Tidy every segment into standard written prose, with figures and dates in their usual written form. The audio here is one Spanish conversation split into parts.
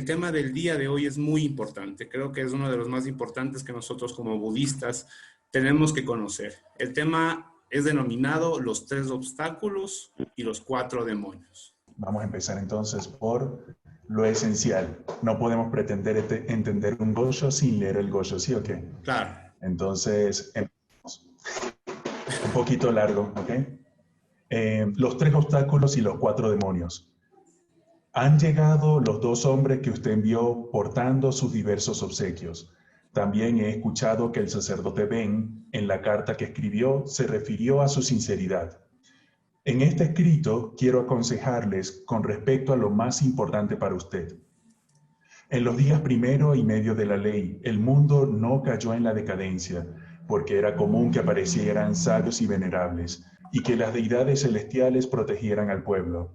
El tema del día de hoy es muy importante. Creo que es uno de los más importantes que nosotros como budistas tenemos que conocer. El tema es denominado los 3 obstáculos y los 4 demonios. Vamos a empezar entonces por lo esencial. No podemos pretender entender un Gosho sin leer el Gosho, ¿sí o qué? Claro. Entonces, empezamos. Un poquito largo, ¿ok? Los 3 obstáculos y los 4 demonios. Han llegado los 2 hombres que usted envió portando sus diversos obsequios. También he escuchado que el sacerdote Ben, en la carta que escribió, se refirió a su sinceridad. En este escrito quiero aconsejarles con respecto a lo más importante para usted. En los días primero y medio de la ley, el mundo no cayó en la decadencia, porque era común que aparecieran sabios y venerables, y que las deidades celestiales protegieran al pueblo.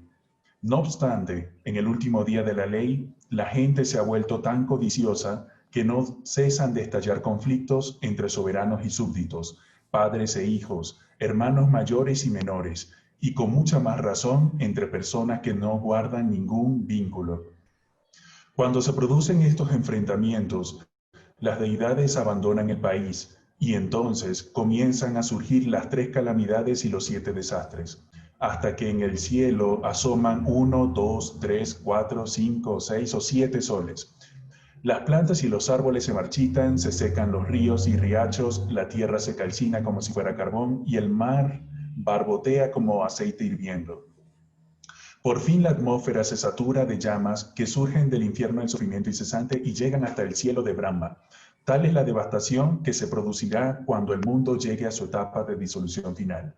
No obstante, en el último día de la ley, la gente se ha vuelto tan codiciosa que no cesan de estallar conflictos entre soberanos y súbditos, padres e hijos, hermanos mayores y menores, y con mucha más razón entre personas que no guardan ningún vínculo. Cuando se producen estos enfrentamientos, las deidades abandonan el país, y entonces comienzan a surgir las 3 calamidades y los 7 desastres, hasta que en el cielo asoman 1, 2, 3, 4, 5, 6 o 7 soles. Las plantas y los árboles se marchitan, se secan los ríos y riachos, la tierra se calcina como si fuera carbón y el mar barbotea como aceite hirviendo. Por fin la atmósfera se satura de llamas que surgen del infierno del sufrimiento incesante y llegan hasta el cielo de Brahma. Tal es la devastación que se producirá cuando el mundo llegue a su etapa de disolución final.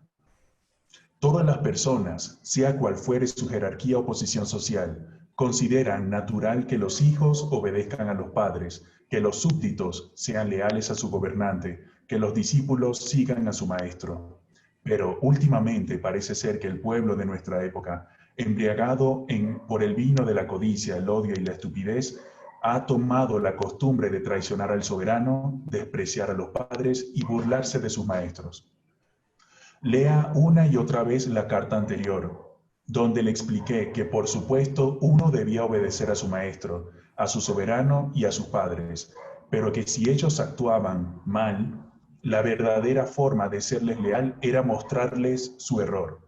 Todas las personas, sea cual fuere su jerarquía o posición social, consideran natural que los hijos obedezcan a los padres, que los súbditos sean leales a su gobernante, que los discípulos sigan a su maestro. Pero últimamente parece ser que el pueblo de nuestra época, embriagado por el vino de la codicia, el odio y la estupidez, ha tomado la costumbre de traicionar al soberano, despreciar a los padres y burlarse de sus maestros. Lea una y otra vez la carta anterior, donde le expliqué que por supuesto uno debía obedecer a su maestro, a su soberano y a sus padres, pero que si ellos actuaban mal, la verdadera forma de serles leal era mostrarles su error.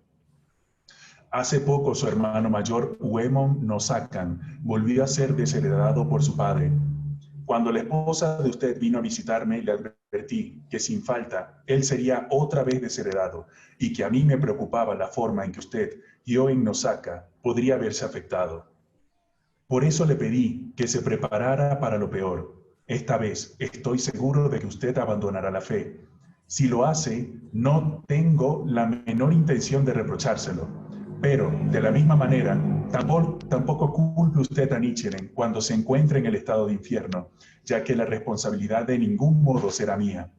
Hace poco su hermano mayor, Uemon no Sakan, volvió a ser desheredado por su padre. Cuando la esposa de usted vino a visitarme, le advertí que sin falta él sería otra vez desheredado y que a mí me preocupaba la forma en que usted, Yoen Nosaka, podría verse afectado. Por eso le pedí que se preparara para lo peor. Esta vez estoy seguro de que usted abandonará la fe. Si lo hace, no tengo la menor intención de reprochárselo. Pero, de la misma manera, tampoco culpe usted a Nichiren cuando se encuentre en el estado de infierno, ya que la responsabilidad de ningún modo será mía.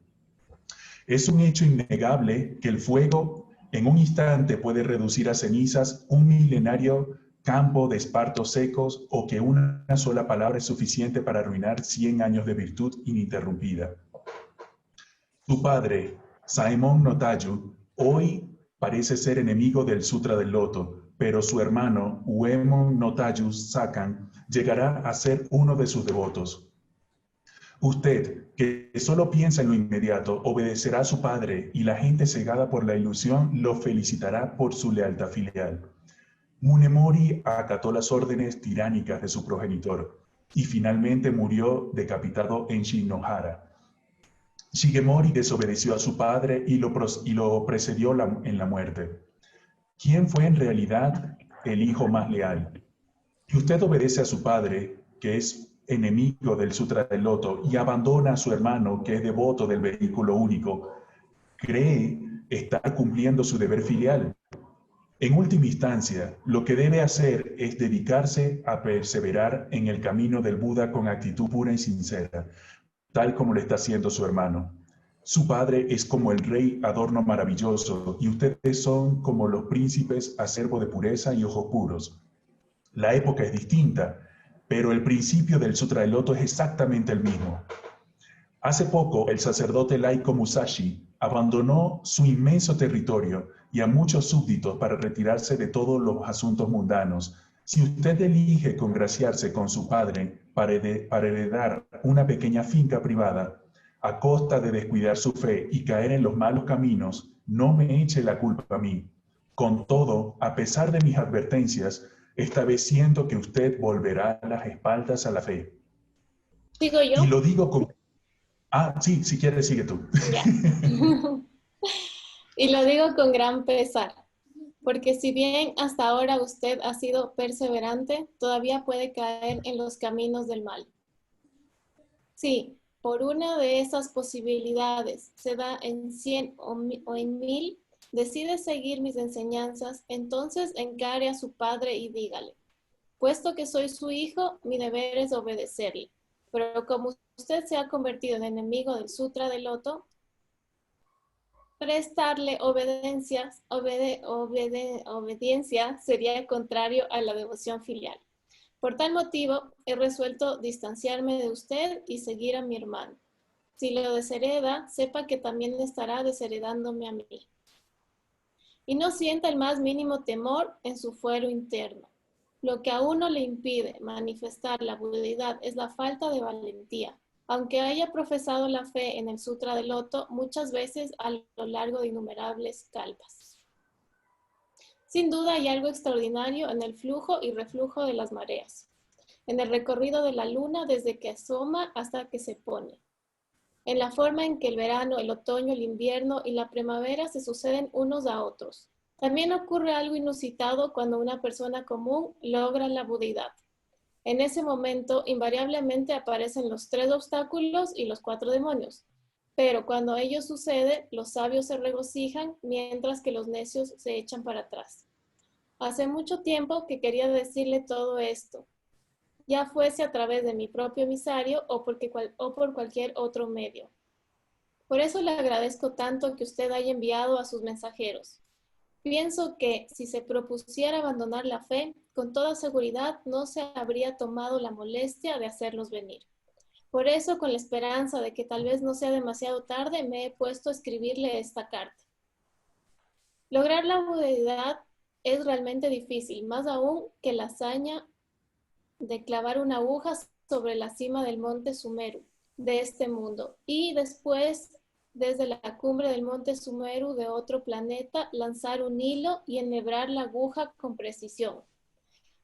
Es un hecho innegable que el fuego en un instante puede reducir a cenizas un milenario campo de espartos secos o que una sola palabra es suficiente para arruinar 100 años de virtud ininterrumpida. Su padre, Saemon no Tayu, hoy parece ser enemigo del Sutra del Loto, pero su hermano, Uemon no Tayu Sakan, llegará a ser uno de sus devotos. Usted, que solo piensa en lo inmediato, obedecerá a su padre y la gente cegada por la ilusión lo felicitará por su lealtad filial. Munemori acató las órdenes tiránicas de su progenitor y finalmente murió decapitado en Shinohara. Shigemori desobedeció a su padre y lo precedió en la muerte. ¿Quién fue en realidad el hijo más leal? Si usted obedece a su padre, que es enemigo del Sutra del Loto, y abandona a su hermano, que es devoto del vehículo único, cree estar cumpliendo su deber filial. En última instancia, lo que debe hacer es dedicarse a perseverar en el camino del Buda con actitud pura y sincera, tal como lo está haciendo su hermano. Su padre es como el rey adorno maravilloso y ustedes son como los príncipes acervo de pureza y ojos puros. La época es distinta, pero el principio del Sutra del Loto es exactamente el mismo. Hace poco, el sacerdote laico Musashi abandonó su inmenso territorio y a muchos súbditos para retirarse de todos los asuntos mundanos Si usted elige congraciarse con su padre para heredar una pequeña finca privada, a costa de descuidar su fe y caer en los malos caminos, no me eche la culpa a mí. Con todo, a pesar de mis advertencias, esta vez siento que usted volverá las espaldas a la fe. ¿Sigo Y yo? lo digo con... Ah, sí, si quieres, sigue tú. Ya. Y lo digo con gran pesar, porque si bien hasta ahora usted ha sido perseverante, todavía puede caer en los caminos del mal. Si por una de esas posibilidades se da en 100 o en 1000, decide seguir mis enseñanzas, entonces encare a su padre y dígale, puesto que soy su hijo, mi deber es obedecerle. Pero como usted se ha convertido en enemigo del Sutra del Loto, prestarle obediencia sería contrario a la devoción filial. Por tal motivo, he resuelto distanciarme de usted y seguir a mi hermano. Si lo deshereda, sepa que también estará desheredándome a mí. Y no sienta el más mínimo temor en su fuero interno. Lo que a uno le impide manifestar la budidad es la falta de valentía. Aunque haya profesado la fe en el Sutra del Loto muchas veces a lo largo de innumerables kalpas. Sin duda hay algo extraordinario en el flujo y reflujo de las mareas, en el recorrido de la luna desde que asoma hasta que se pone, en la forma en que el verano, el otoño, el invierno y la primavera se suceden unos a otros. También ocurre algo inusitado cuando una persona común logra la budidad. En ese momento, invariablemente aparecen los 3 obstáculos y los 4 demonios. Pero cuando ello sucede, los sabios se regocijan, mientras que los necios se echan para atrás. Hace mucho tiempo que quería decirle todo esto, ya fuese a través de mi propio emisario o por cualquier otro medio. Por eso le agradezco tanto que usted haya enviado a sus mensajeros. Pienso que si se propusiera abandonar la fe, con toda seguridad no se habría tomado la molestia de hacerlos venir. Por eso, con la esperanza de que tal vez no sea demasiado tarde, me he puesto a escribirle esta carta. Lograr la budidad es realmente difícil, más aún que la hazaña de clavar una aguja sobre la cima del monte Sumeru de este mundo y después desde la cumbre del monte Sumeru de otro planeta lanzar un hilo y enhebrar la aguja con precisión.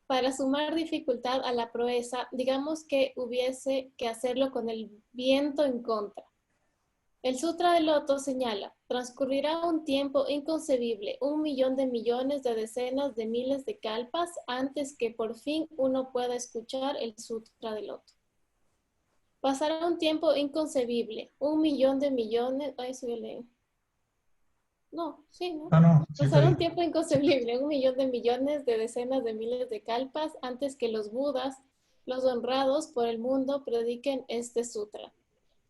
Para sumar dificultad a la proeza, digamos que hubiese que hacerlo con el viento en contra. El Sutra del Loto señala, transcurrirá un tiempo inconcebible, 1.000.000 de millones de decenas de miles de kalpas antes que por fin uno pueda escuchar el Sutra del Loto. Pasará un tiempo inconcebible, 1.000.000 de millones, eso yo leí. No, sí, ¿no? No, sí está Pasará un bien. tiempo inconcebible, 1.000.000 de millones de decenas de miles de kalpas antes que los budas, los honrados por el mundo, prediquen este sutra.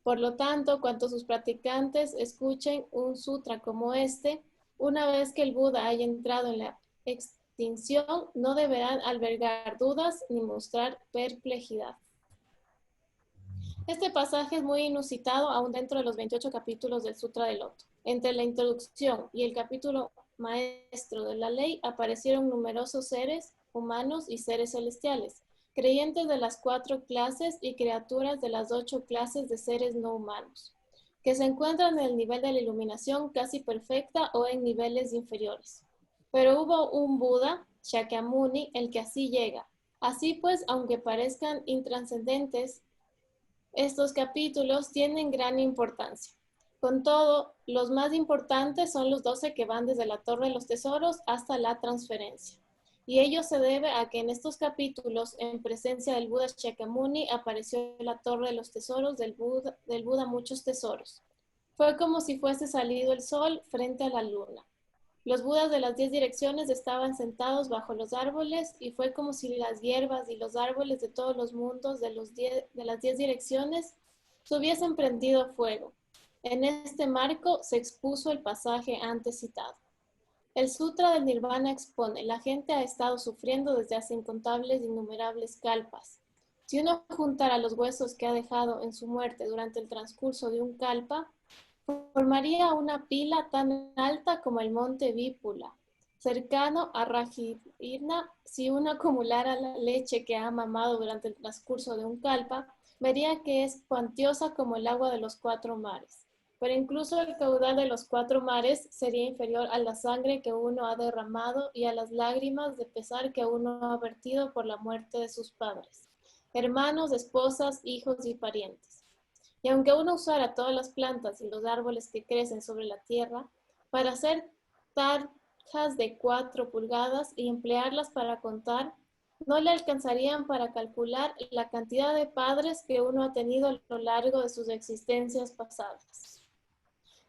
Por lo tanto, cuanto sus practicantes escuchen un sutra como este, una vez que el Buda haya entrado en la extinción, no deberán albergar dudas ni mostrar perplejidad. Este pasaje es muy inusitado aún dentro de los 28 capítulos del Sutra del Loto. Entre la introducción y el capítulo maestro de la ley aparecieron numerosos seres humanos y seres celestiales, creyentes de las 4 clases y criaturas de las 8 clases de seres no humanos, que se encuentran en el nivel de la iluminación casi perfecta o en niveles inferiores. Pero hubo un Buda, Shakyamuni, el que así llega. Así pues, aunque parezcan intranscendentes, estos capítulos tienen gran importancia. Con todo, los más importantes son los 12 que van desde la Torre de los Tesoros hasta la transferencia. Y ello se debe a que en estos capítulos, en presencia del Buda Shakyamuni, apareció la Torre de los Tesoros del Buda Muchos Tesoros. Fue como si fuese salido el sol frente a la luna. Los Budas de las 10 direcciones estaban sentados bajo los árboles y fue como si las hierbas y los árboles de todos los mundos de las 10 direcciones se hubiesen prendido fuego. En este marco se expuso el pasaje antes citado. El Sutra del Nirvana expone, la gente ha estado sufriendo desde hace incontables e innumerables kalpas. Si uno juntara los huesos que ha dejado en su muerte durante el transcurso de un kalpa, formaría una pila tan alta como el monte Vípula. cercano a Rajirna, si uno acumulara la leche que ha mamado durante el transcurso de un kalpa, vería que es cuantiosa como el agua de los 4 mares. Pero incluso el caudal de los 4 mares sería inferior a la sangre que uno ha derramado y a las lágrimas de pesar que uno ha vertido por la muerte de sus padres, hermanos, esposas, hijos y parientes. Y aunque uno usara todas las plantas y los árboles que crecen sobre la tierra para hacer tarjas de 4 pulgadas y emplearlas para contar, no le alcanzarían para calcular la cantidad de padres que uno ha tenido a lo largo de sus existencias pasadas.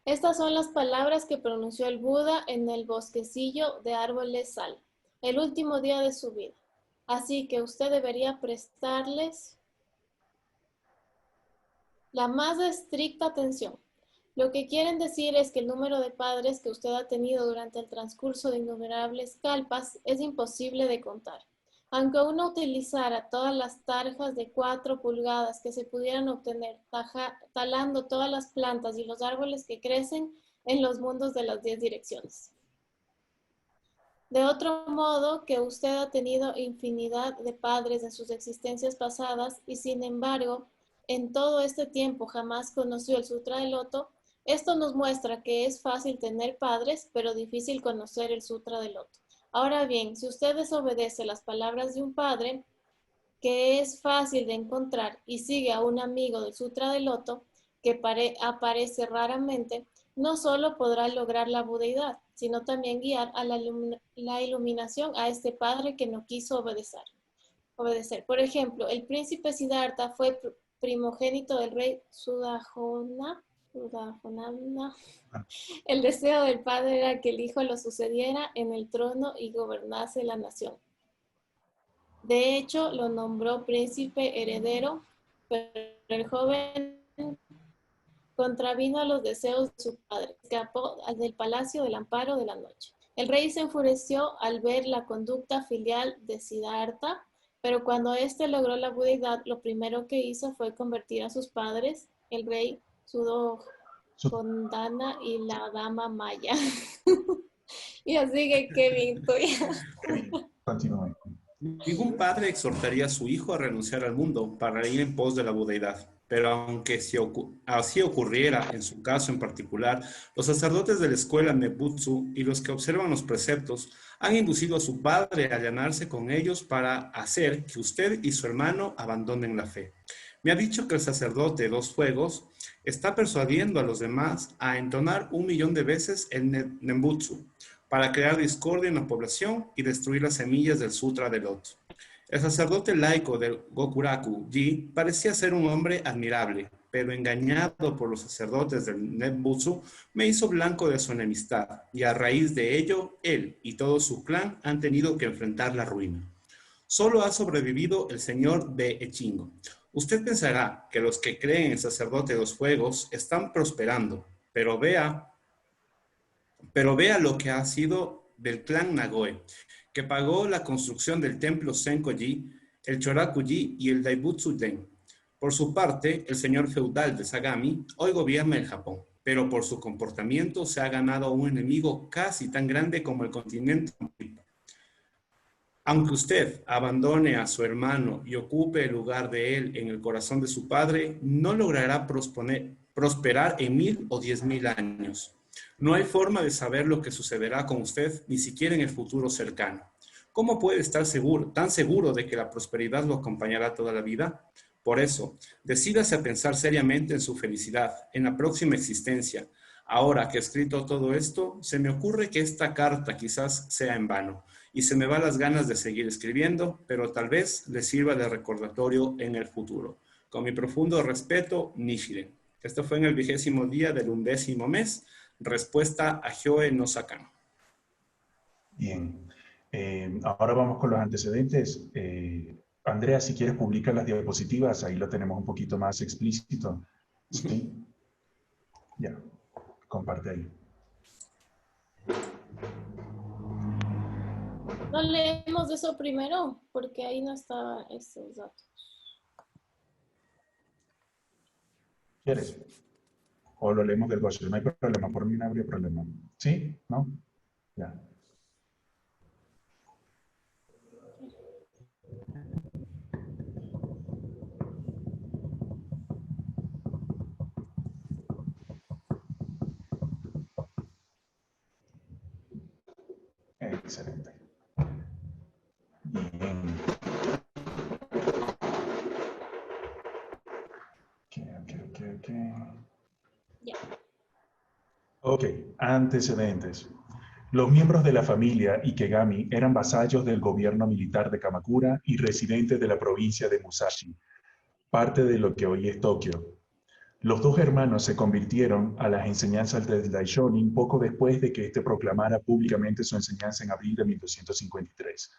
Estas son las palabras que pronunció el Buda en el bosquecillo de árboles sal, el último día de su vida. Así que usted debería prestarles la más estricta atención. Lo que quieren decir es que el número de padres que usted ha tenido durante el transcurso de innumerables kalpas es imposible de contar. Aunque uno utilizara todas las tarjas de 4 pulgadas que se pudieran obtener talando todas las plantas y los árboles que crecen en los mundos de las 10 direcciones. De otro modo, que usted ha tenido infinidad de padres en sus existencias pasadas y sin embargo, en todo este tiempo jamás conoció el Sutra del Loto, esto nos muestra que es fácil tener padres, pero difícil conocer el Sutra del Loto. Ahora bien, si usted desobedece las palabras de un padre, que es fácil de encontrar, y sigue a un amigo del Sutra del Loto, que aparece raramente, no solo podrá lograr la budeidad, sino también guiar a la iluminación a este padre que no quiso obedecer. Por ejemplo, el príncipe Siddhartha fue primogénito del rey Sudahona. El deseo del padre era que el hijo lo sucediera en el trono y gobernase la nación. De hecho, lo nombró príncipe heredero, pero el joven contravino los deseos de su padre, escapó del palacio del amparo de la noche. El rey se enfureció al ver la conducta filial de Siddhartha, pero cuando éste logró la budeidad, lo primero que hizo fue convertir a sus padres, el rey Sudhodana y la dama Maya. Y así que Kevin, tú ya. Continúe. Ningún padre exhortaría a su hijo a renunciar al mundo para ir en pos de la budeidad. Pero aunque así ocurriera en su caso en particular, los sacerdotes de la escuela Nebutsu y los que observan los preceptos han inducido a su padre a allanarse con ellos para hacer que usted y su hermano abandonen la fe. Me ha dicho que el sacerdote Dos Fuegos está persuadiendo a los demás a entonar 1.000.000 de veces el Nembutsu para crear discordia en la población y destruir las semillas del Sutra del Loto. El sacerdote laico del Gokuraku-ji parecía ser un hombre admirable, pero engañado por los sacerdotes del Nembutsu, me hizo blanco de su enemistad, y a raíz de ello, él y todo su clan han tenido que enfrentar la ruina. Solo ha sobrevivido el señor de Echingo. Usted pensará que los que creen en el sacerdote de los fuegos están prosperando, pero vea lo que ha sido del clan Nagoe, que pagó la construcción del templo Senko-ji, el Choraku-ji y el Daibutsu-den. Por su parte, el señor feudal de Sagami hoy gobierna el Japón, pero por su comportamiento se ha ganado un enemigo casi tan grande como el continente. Aunque usted abandone a su hermano y ocupe el lugar de él en el corazón de su padre, no logrará prosperar en 1.000 o 10.000 años. No hay forma de saber lo que sucederá con usted, ni siquiera en el futuro cercano. ¿Cómo puede estar tan seguro de que la prosperidad lo acompañará toda la vida? Por eso, decídase a pensar seriamente en su felicidad, en la próxima existencia. Ahora que he escrito todo esto, se me ocurre que esta carta quizás sea en vano, y se me van las ganas de seguir escribiendo, pero tal vez le sirva de recordatorio en el futuro. Con mi profundo respeto, Nishiren. Esto fue en el 20º día del 11º mes. Respuesta a Hyoe no Sakan. Bien. Ahora vamos con los antecedentes. Andrea, si quieres publicar las diapositivas, ahí lo tenemos un poquito más explícito. ¿Sí? Ya, comparte ahí. No leemos eso primero, porque ahí no están estos datos. ¿Quieres? O lo leemos del gozo. No hay problema, por mí no habría problema. ¿Sí? ¿No? Ya. Excelente. Bien. Ok. Ya. Ok, antecedentes. Los miembros de la familia Ikegami eran vasallos del gobierno militar de Kamakura y residentes de la provincia de Musashi, parte de lo que hoy es Tokio. Los dos hermanos se convirtieron a las enseñanzas del Daishonin poco después de que éste proclamara públicamente su enseñanza en abril de 1253.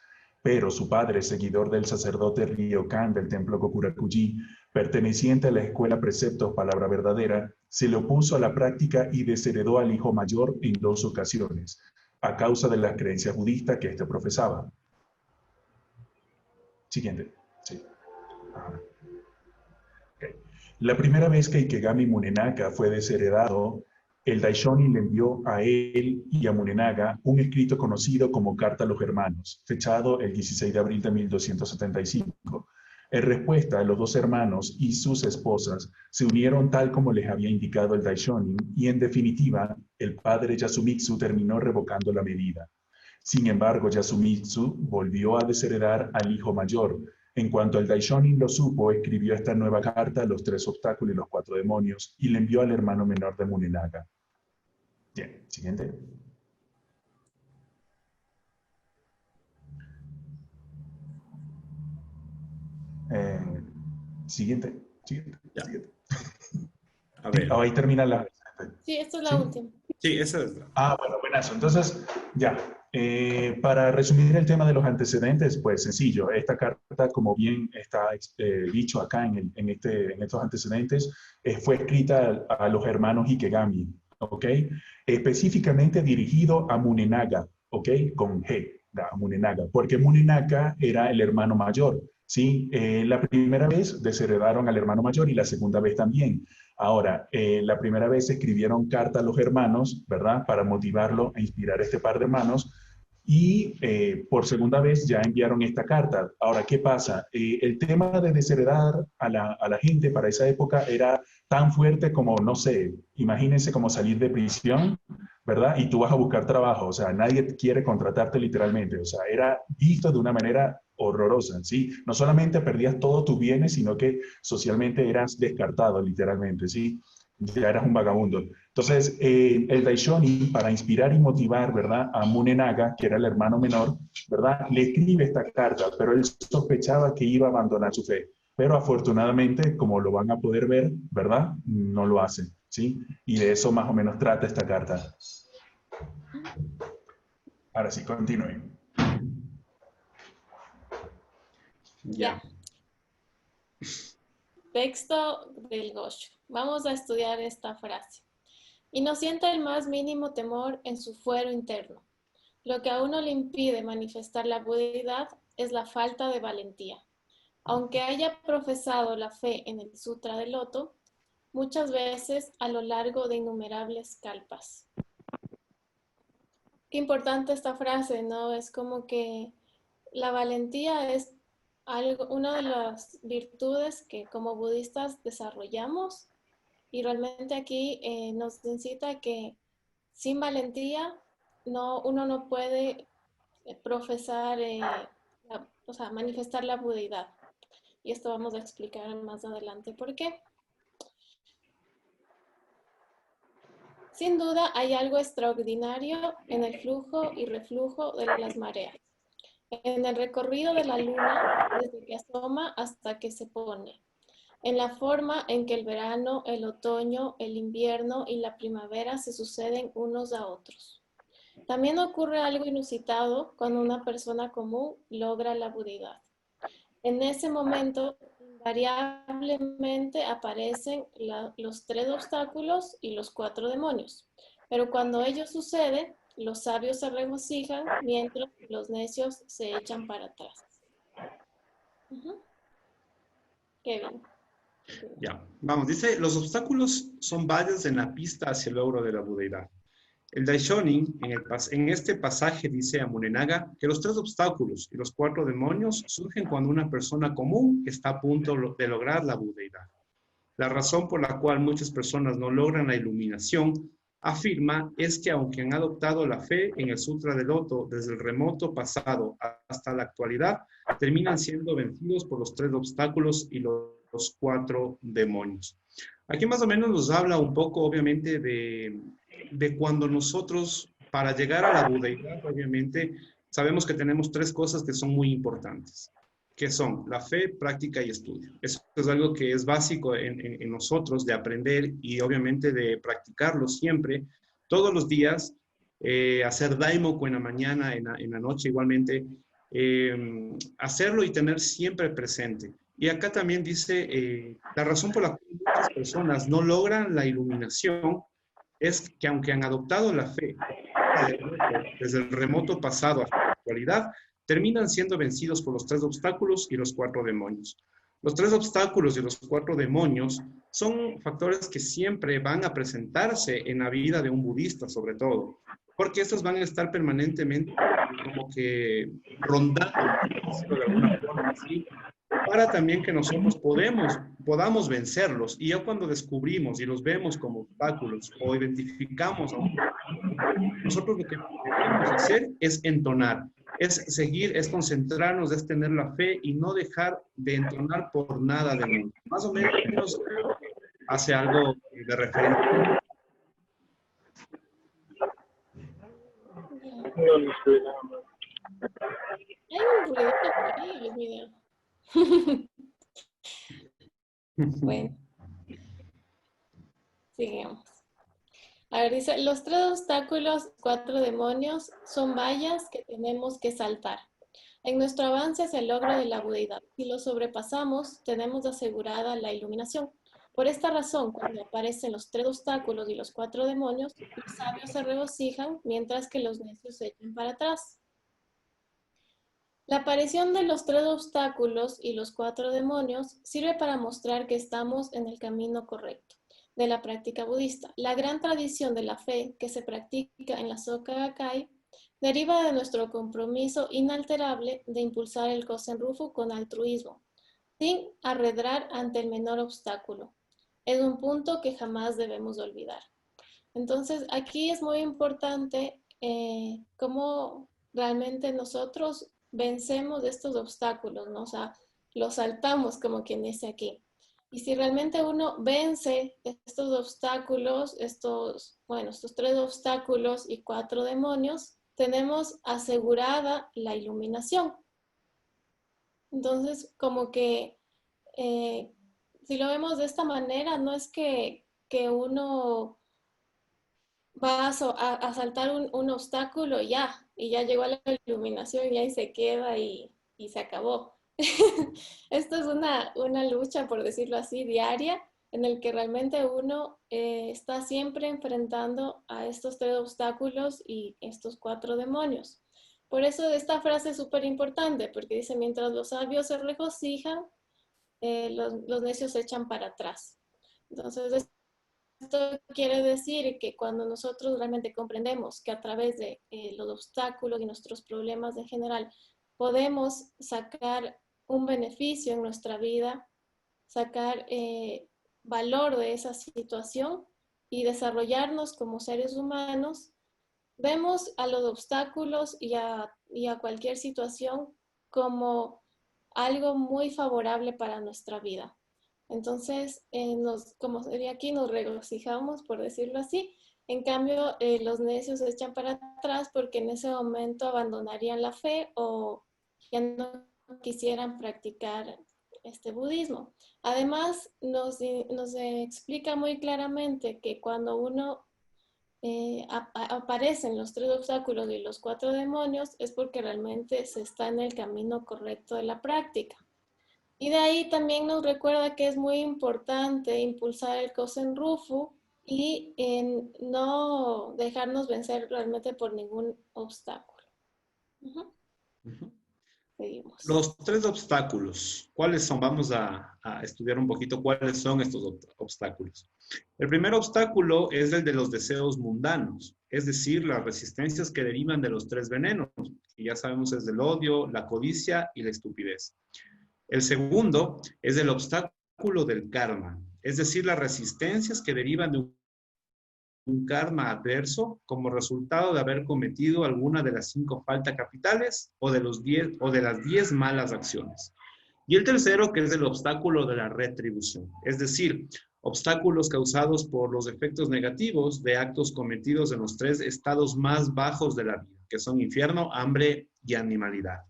Pero su padre, seguidor del sacerdote Ryokan del templo Kokurakuji, perteneciente a la escuela Preceptos Palabra Verdadera, se le opuso a la práctica y desheredó al hijo mayor en 2 ocasiones, a causa de las creencias budistas que éste profesaba. Siguiente. Sí. Ajá. Okay. La primera vez que Ikegami Munenaka fue desheredado, el Daishonin le envió a él y a Munenaka un escrito conocido como Carta a los Hermanos, fechado el 16 de abril de 1275. En respuesta, los dos hermanos y sus esposas se unieron tal como les había indicado el Daishonin y, en definitiva, el padre Yasumitsu terminó revocando la medida. Sin embargo, Yasumitsu volvió a desheredar al hijo mayor. En cuanto el Daishonin lo supo, escribió esta nueva carta a los 3 obstáculos y los 4 demonios y le envió al hermano menor de Munenaka. Bien, siguiente. Siguiente. Ya. Siguiente. A ver. Ahí termina la... Sí, esta es la ¿Sí? última. Sí, esa es. Bueno, buenazo. Entonces, ya. Para resumir el tema de los antecedentes, pues sencillo. Esta carta, como bien está dicho acá en estos antecedentes, fue escrita a los hermanos Ikegami, ¿ok? Específicamente dirigido a Munenaka, ¿ok? Con G, a Munenaka, porque Munenaka era el hermano mayor, ¿sí? La primera vez desheredaron al hermano mayor y la segunda vez también. Ahora, la primera vez escribieron carta a los hermanos, ¿verdad? Para motivarlo e inspirar a este par de hermanos. Y por segunda vez ya enviaron esta carta. Ahora, ¿qué pasa? El tema de desheredar a la gente para esa época era tan fuerte como, no sé, imagínense como salir de prisión, ¿verdad? Y tú vas a buscar trabajo. O sea, nadie quiere contratarte literalmente. O sea, era visto de una manera horrorosa, ¿sí? No solamente perdías todos tus bienes, sino que socialmente eras descartado, literalmente, ¿sí? Ya eras un vagabundo. Entonces, el Daishonin, para inspirar y motivar, ¿verdad?, a Munenaka, que era el hermano menor, ¿verdad?, le escribe esta carta, pero él sospechaba que iba a abandonar su fe. Pero afortunadamente, como lo van a poder ver, ¿verdad?, no lo hace, ¿sí? Y de eso más o menos trata esta carta. Ahora sí, continúen. Ya. Texto del Gosho. Vamos a estudiar esta frase. Y no sienta el más mínimo temor en su fuero interno. Lo que a uno le impide manifestar la budeidad es la falta de valentía. Aunque haya profesado la fe en el Sutra del Loto, muchas veces a lo largo de innumerables kalpas. Qué importante esta frase, ¿no? Es como que la valentía es una de las virtudes que como budistas desarrollamos y realmente aquí nos incita que sin valentía uno no puede profesar, o sea, manifestar la budeidad. Y esto vamos a explicar más adelante por qué. Sin duda hay algo extraordinario en el flujo y reflujo de las mareas, en el recorrido de la luna desde que asoma hasta que se pone, en la forma en que el verano, el otoño, el invierno y la primavera se suceden unos a otros. También ocurre algo inusitado cuando una persona común logra la budeidad. En ese momento, invariablemente aparecen los 3 obstáculos y los 4 demonios. Pero cuando ello sucede, los sabios se regocijan mientras los necios se echan para atrás. Kevin. Ya, vamos, dice, los obstáculos son vallas en la pista hacia el logro de la budeidad. El Daishonin, en este pasaje, dice a Munenaka que los 3 obstáculos y los 4 demonios surgen cuando una persona común está a punto de lograr la budeidad. La razón por la cual muchas personas no logran la iluminación afirma es que aunque han adoptado la fe en el Sutra del Loto desde el remoto pasado hasta la actualidad, terminan siendo vencidos por los 3 obstáculos y los 4 demonios. Aquí más o menos nos habla un poco, obviamente, de cuando nosotros, para llegar a la budeidad, obviamente, sabemos que tenemos 3 cosas que son muy importantes, que son la fe, práctica y estudio. Eso es algo que es básico en nosotros de aprender y obviamente de practicarlo siempre, todos los días, hacer daimoku en la mañana, en la noche igualmente, hacerlo y tener siempre presente. Y acá también dice, la razón por la cual muchas personas no logran la iluminación es que aunque han adoptado la fe desde el remoto pasado hasta la actualidad, terminan siendo vencidos por los 3 obstáculos y los 4 demonios. Los 3 obstáculos y los 4 demonios son factores que siempre van a presentarse en la vida de un budista, sobre todo, porque estos van a estar permanentemente como que rondando, de alguna forma, ¿sí? Para también que nosotros podamos vencerlos. Y ya cuando descubrimos y los vemos como obstáculos o identificamos a un nosotros lo que debemos hacer es entonar, es seguir, es concentrarnos, es tener la fe y no dejar de entonar por nada del mundo. Más o menos hace algo de referencia. Hay un ruidito por ahí, Dios mío. Bueno, sigamos. A ver, dice, los 3 obstáculos, 4 demonios, son vallas que tenemos que saltar. En nuestro avance hacia el logro de la budeidad, si lo sobrepasamos, tenemos asegurada la iluminación. Por esta razón, cuando aparecen los 3 obstáculos y los 4 demonios, los sabios se regocijan, mientras que los necios se echan para atrás. La aparición de los 3 obstáculos y los 4 demonios sirve para mostrar que estamos en el camino correcto de la práctica budista. La gran tradición de la fe que se practica en la Soka Gakkai deriva de nuestro compromiso inalterable de impulsar el Kosen Rufu con altruismo, sin arredrar ante el menor obstáculo. Es un punto que jamás debemos olvidar. Entonces, aquí es muy importante cómo realmente nosotros vencemos estos obstáculos, ¿no? O sea, los saltamos, como quien dice aquí. Y si realmente uno vence estos obstáculos, estos 3 obstáculos y 4 demonios, tenemos asegurada la iluminación. Entonces, como que si lo vemos de esta manera, no es que uno va a saltar un obstáculo y ya llegó a la iluminación y ahí se queda y se acabó. Esto es una lucha, por decirlo así, diaria, en el que realmente uno está siempre enfrentando a estos 3 obstáculos y estos 4 demonios. Por eso esta frase es súper importante, porque dice, mientras los sabios se regocijan, los necios se echan para atrás. Entonces, esto quiere decir que cuando nosotros realmente comprendemos que a través de los obstáculos y nuestros problemas en general podemos sacar un beneficio en nuestra vida, sacar valor de esa situación y desarrollarnos como seres humanos, vemos a los obstáculos y a cualquier situación como algo muy favorable para nuestra vida. Entonces, como sería aquí, nos regocijamos, por decirlo así. En cambio, los necios se echan para atrás porque en ese momento abandonarían la fe o ya no quisieran practicar este budismo. Además, nos explica muy claramente que cuando uno aparecen los 3 obstáculos y los 4 demonios es porque realmente se está en el camino correcto de la práctica. Y de ahí también nos recuerda que es muy importante impulsar el Kosen Rufu y no dejarnos vencer realmente por ningún obstáculo. Seguimos. Los 3 obstáculos, ¿cuáles son? Vamos a estudiar un poquito cuáles son estos obstáculos. El primer obstáculo es el de los deseos mundanos, es decir, las resistencias que derivan de los 3 venenos, que ya sabemos es el odio, la codicia y la estupidez. El segundo es el obstáculo del karma, es decir, las resistencias que derivan de un un karma adverso como resultado de haber cometido alguna de las 5 faltas capitales o de las 10 malas acciones. Y el tercero, que es el obstáculo de la retribución, es decir, obstáculos causados por los efectos negativos de actos cometidos en los 3 estados más bajos de la vida, que son infierno, hambre y animalidad.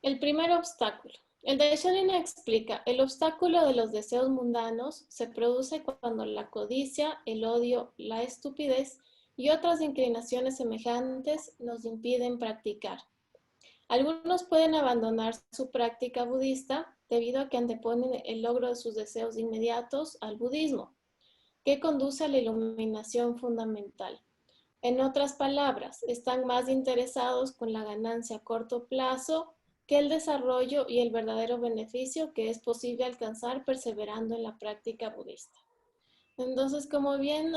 El primer obstáculo. El Daishonin explica, el obstáculo de los deseos mundanos se produce cuando la codicia, el odio, la estupidez y otras inclinaciones semejantes nos impiden practicar. Algunos pueden abandonar su práctica budista debido a que anteponen el logro de sus deseos inmediatos al budismo, que conduce a la iluminación fundamental. En otras palabras, están más interesados con la ganancia a corto plazo que el desarrollo y el verdadero beneficio que es posible alcanzar perseverando en la práctica budista. Entonces, como bien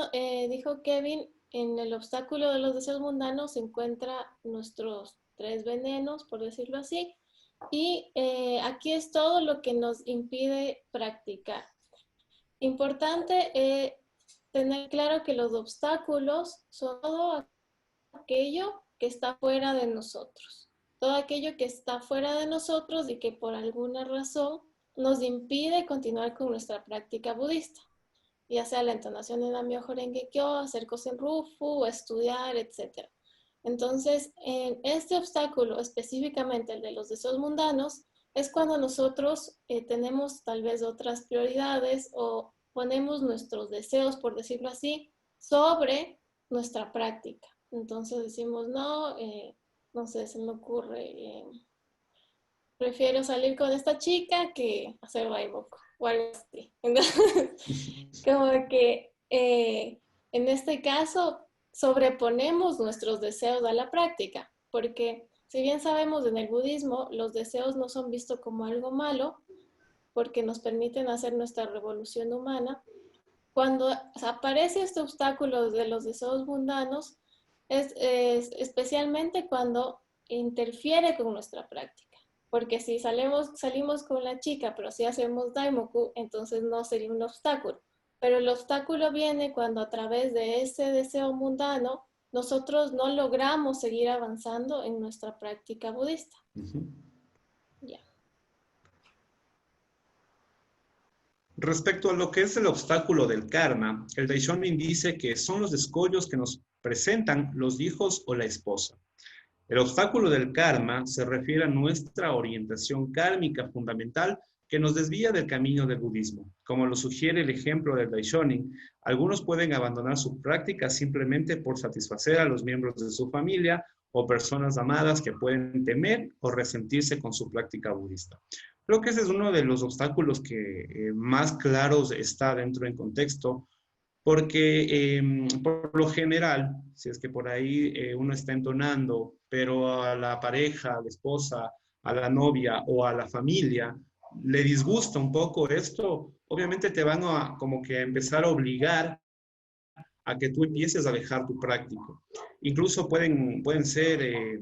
dijo Kevin, en el obstáculo de los deseos mundanos se encuentran nuestros 3 venenos, por decirlo así, y aquí es todo lo que nos impide practicar. Importante tener claro que los obstáculos son todo aquello que está fuera de nosotros. Todo aquello que está fuera de nosotros y que por alguna razón nos impide continuar con nuestra práctica budista, ya sea la entonación de Nam-myoho Renge Kyo, hacer Kosen Rufu, estudiar, etc. Entonces, en este obstáculo, específicamente el de los deseos mundanos, es cuando nosotros tenemos tal vez otras prioridades o ponemos nuestros deseos, por decirlo así, sobre nuestra práctica. Entonces decimos, no sé, se me ocurre, prefiero salir con esta chica que hacer Daimoku o algo así. Entonces, como que en este caso sobreponemos nuestros deseos a la práctica, porque si bien sabemos en el budismo, los deseos no son vistos como algo malo, porque nos permiten hacer nuestra revolución humana. Cuando aparece este obstáculo de los deseos mundanos, es especialmente cuando interfiere con nuestra práctica. Porque si salimos con la chica, pero si hacemos Daimoku, entonces no sería un obstáculo. Pero el obstáculo viene cuando a través de ese deseo mundano, nosotros no logramos seguir avanzando en nuestra práctica budista. Ya. Respecto a lo que es el obstáculo del karma, el Daishonin dice que son los escollos que nos presentan los hijos o la esposa. El obstáculo del karma se refiere a nuestra orientación kármica fundamental que nos desvía del camino del budismo. Como lo sugiere el ejemplo del Daishonin, algunos pueden abandonar su práctica simplemente por satisfacer a los miembros de su familia o personas amadas que pueden temer o resentirse con su práctica budista. Creo que ese es uno de los obstáculos que más claros está dentro en contexto, porque por lo general, si es que por ahí uno está entonando, pero a la pareja, a la esposa, a la novia o a la familia le disgusta un poco esto, obviamente te van a como que empezar a obligar a que tú empieces a dejar tu práctico. Incluso pueden ser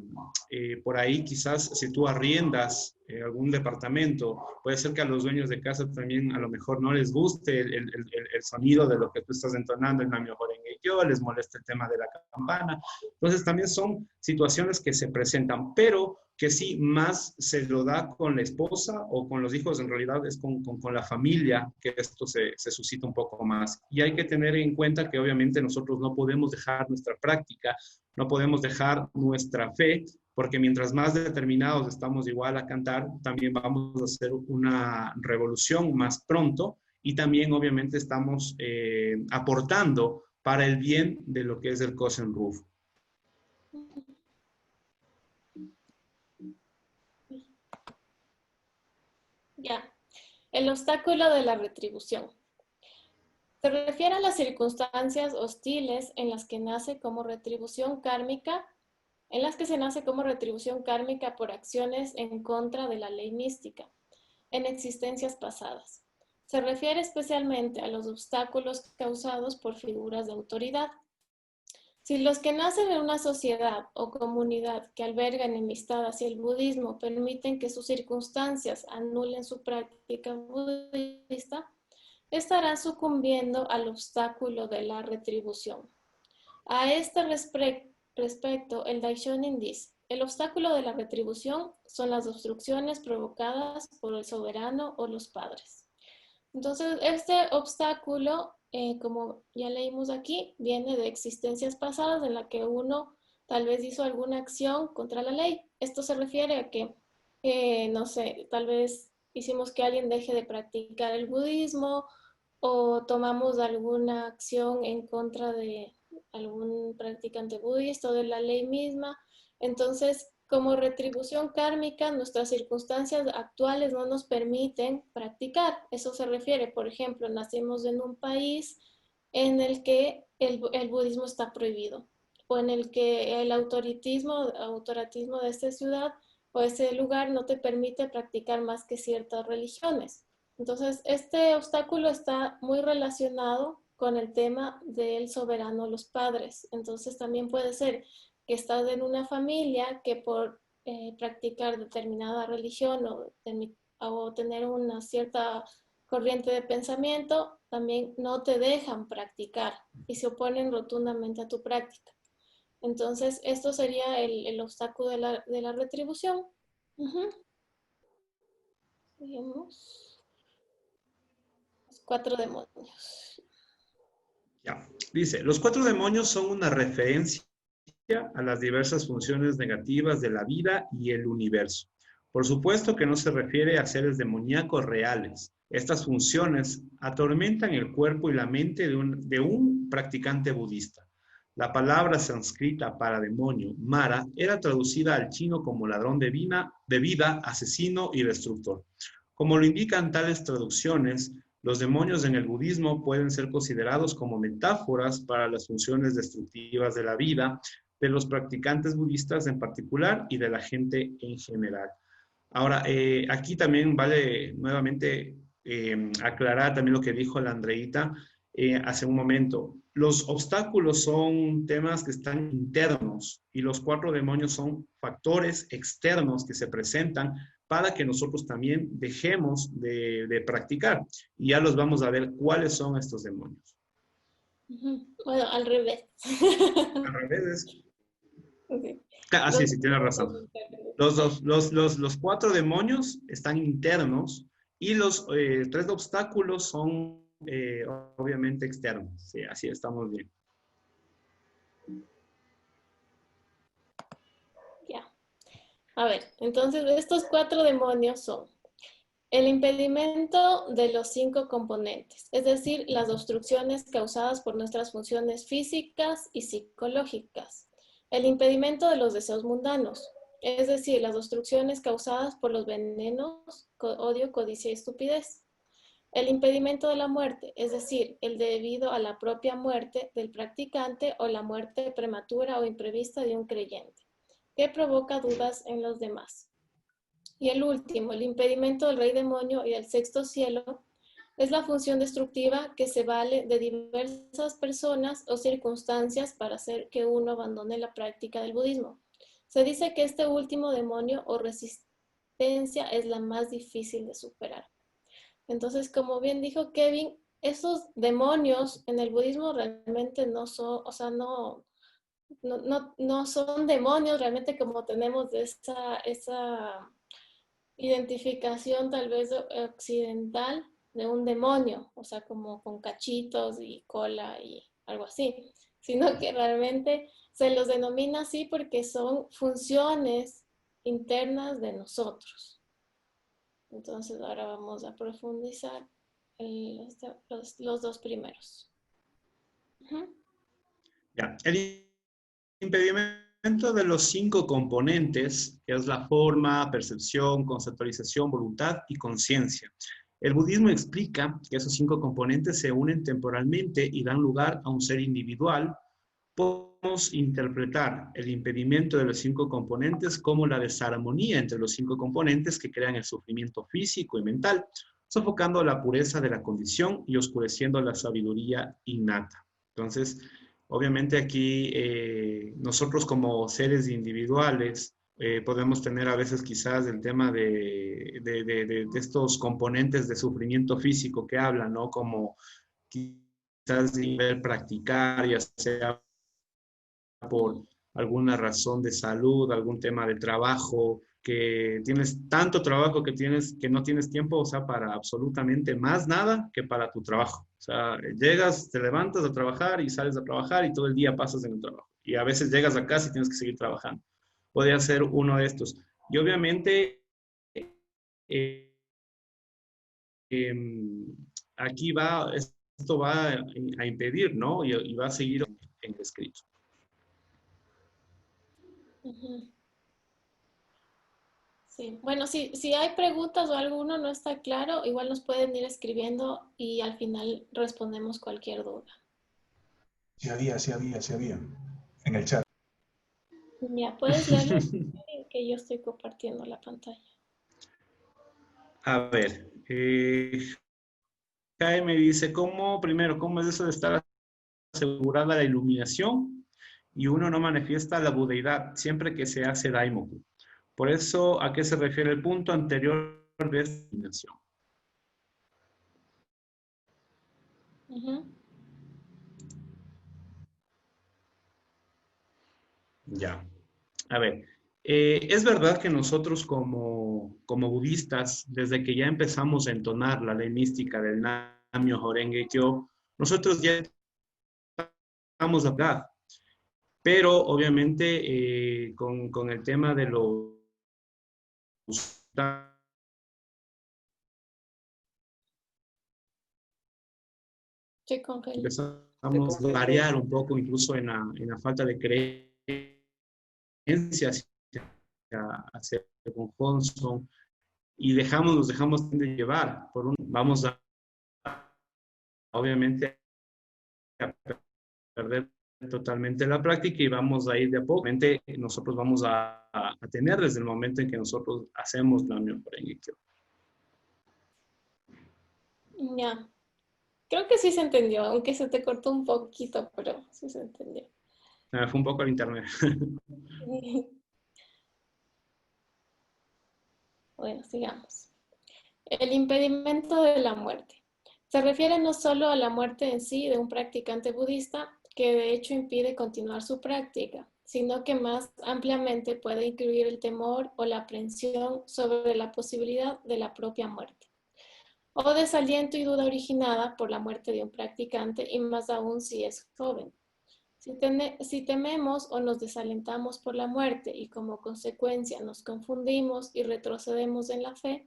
por ahí, quizás si tú arriendas algún departamento, puede ser que a los dueños de casa también a lo mejor no les guste el sonido de lo que tú estás entonando en Nam-myoho Renge Kyo, les molesta el tema de la campana. Entonces también son situaciones que se presentan, pero que sí más se lo da con la esposa o con los hijos, en realidad es con la familia que esto se suscita un poco más. Y hay que tener en cuenta que obviamente nosotros no podemos dejar nuestra práctica, no podemos dejar nuestra fe, porque mientras más determinados estamos igual a cantar, también vamos a hacer una revolución más pronto y también obviamente estamos aportando para el bien de lo que es el Kosen Rufu. Ya. El obstáculo de la retribución. Se refiere a las circunstancias hostiles en las que nace como retribución kármica, por acciones en contra de la ley mística en existencias pasadas. Se refiere especialmente a los obstáculos causados por figuras de autoridad. Si los que nacen en una sociedad o comunidad que alberga enemistad hacia el budismo permiten que sus circunstancias anulen su práctica budista, estarán sucumbiendo al obstáculo de la retribución. A este respecto, el Daishonin dice, el obstáculo de la retribución son las obstrucciones provocadas por el soberano o los padres. Entonces, este obstáculo, como ya leímos aquí, viene de existencias pasadas en la que uno tal vez hizo alguna acción contra la ley. Esto se refiere a que, no sé, tal vez hicimos que alguien deje de practicar el budismo o tomamos alguna acción en contra de algún practicante budista o de la ley misma. Entonces, como retribución kármica, nuestras circunstancias actuales no nos permiten practicar. Eso se refiere, por ejemplo, nacimos en un país en el que el budismo está prohibido, o en el que el autoritarismo de esta ciudad o ese lugar no te permite practicar más que ciertas religiones. Entonces, este obstáculo está muy relacionado con el tema del soberano, los padres. Entonces, también puede ser que estás en una familia que por practicar determinada religión o tener una cierta corriente de pensamiento, también no te dejan practicar y se oponen rotundamente a tu práctica. Entonces, esto sería el obstáculo de la retribución. Seguimos. Los 4 demonios. Ya. Dice, los 4 demonios son una referencia a las diversas funciones negativas de la vida y el universo. Por supuesto que no se refiere a seres demoníacos reales. Estas funciones atormentan el cuerpo y la mente de un practicante budista. La palabra sánscrita para demonio, Mara, era traducida al chino como ladrón de vida, asesino y destructor. Como lo indican tales traducciones, los demonios en el budismo pueden ser considerados como metáforas para las funciones destructivas de la vida, de los practicantes budistas en particular y de la gente en general. Ahora, aquí también vale nuevamente aclarar también lo que dijo la Andreita hace un momento. Los obstáculos son temas que están internos y los 4 demonios son factores externos que se presentan para que nosotros también dejemos de practicar. Y ya los vamos a ver cuáles son estos demonios. Bueno, al revés. Al revés. Okay. Ah, sí, sí, tienes razón. Los 4 demonios están internos y los 3 obstáculos son obviamente externos. Sí, así estamos bien. Ya. A ver, entonces estos 4 demonios son el impedimento de los 5 componentes, es decir, las obstrucciones causadas por nuestras funciones físicas y psicológicas. El impedimento de los deseos mundanos, es decir, las obstrucciones causadas por los venenos, odio, codicia y estupidez. El impedimento de la muerte, es decir, el debido a la propia muerte del practicante o la muerte prematura o imprevista de un creyente, que provoca dudas en los demás. Y el último, el impedimento del rey demonio y del 6º cielo, es la función destructiva que se vale de diversas personas o circunstancias para hacer que uno abandone la práctica del budismo. Se dice que este último demonio o resistencia es la más difícil de superar. Entonces, como bien dijo Kevin, esos demonios en el budismo realmente no son, o sea, no son demonios realmente como tenemos esa identificación tal vez occidental de un demonio, o sea, como con cachitos y cola y algo así, sino que realmente se los denomina así porque son funciones internas de nosotros. Entonces ahora vamos a profundizar los 2 primeros. Ya. El impedimento de los 5 componentes, que es la forma, percepción, conceptualización, voluntad y conciencia. El budismo explica que esos 5 componentes se unen temporalmente y dan lugar a un ser individual. Podemos interpretar el impedimento de los 5 componentes como la desarmonía entre los 5 componentes que crean el sufrimiento físico y mental, sofocando la pureza de la condición y oscureciendo la sabiduría innata. Entonces, Obviamente aquí nosotros como seres individuales podemos tener a veces quizás el tema de estos componentes de sufrimiento físico que hablan, ¿no? Como quizás nivel practicar, ya sea por alguna razón de salud, algún tema de trabajo, que tienes tanto trabajo que tienes que no tienes tiempo, o sea, para absolutamente más nada que para tu trabajo. O sea, llegas, te levantas a trabajar y sales a trabajar y todo el día pasas en el trabajo. Y a veces llegas a casa y tienes que seguir trabajando. Podría ser uno de estos. Y obviamente eh, aquí va, esto va a impedir, ¿no? Y va a seguir en el escrito. Ujú. Sí, bueno, si hay preguntas o alguno no está claro, igual nos pueden ir escribiendo y al final respondemos cualquier duda. Sí había. En el chat. Ya, puedes leerlo que yo estoy compartiendo la pantalla. A ver, Jaime me dice, primero, cómo es eso de estar asegurada la iluminación y uno no manifiesta la budeidad siempre que se hace daimoku? Por eso, ¿a qué se refiere el punto anterior de esta iluminación? Ujú. Ya. A ver, es verdad que nosotros como budistas, desde que ya empezamos a entonar la ley mística del Namyo Horenge Kyo, nosotros ya estamos acá. Pero obviamente con el tema de los Estoy congelada. empezamos a variar un poco incluso en la falta de creencias hacia con Johnson y nos dejamos de llevar vamos a obviamente a perder totalmente la práctica y vamos a ir de a poco. Nosotros vamos a tener desde el momento en que nosotros hacemos la unión por inicio. Ya, creo que sí se entendió, aunque se te cortó un poquito, pero sí se entendió. Fue un poco al internet. Bueno, sigamos. El impedimento de la muerte. Se refiere no solo a la muerte en sí de un practicante budista, que de hecho impide continuar su práctica, sino que más ampliamente puede incluir el temor o la aprensión sobre la posibilidad de la propia muerte, o desaliento y duda originada por la muerte de un practicante, y más aún si es joven. Si tememos o nos desalentamos por la muerte y como consecuencia nos confundimos y retrocedemos en la fe,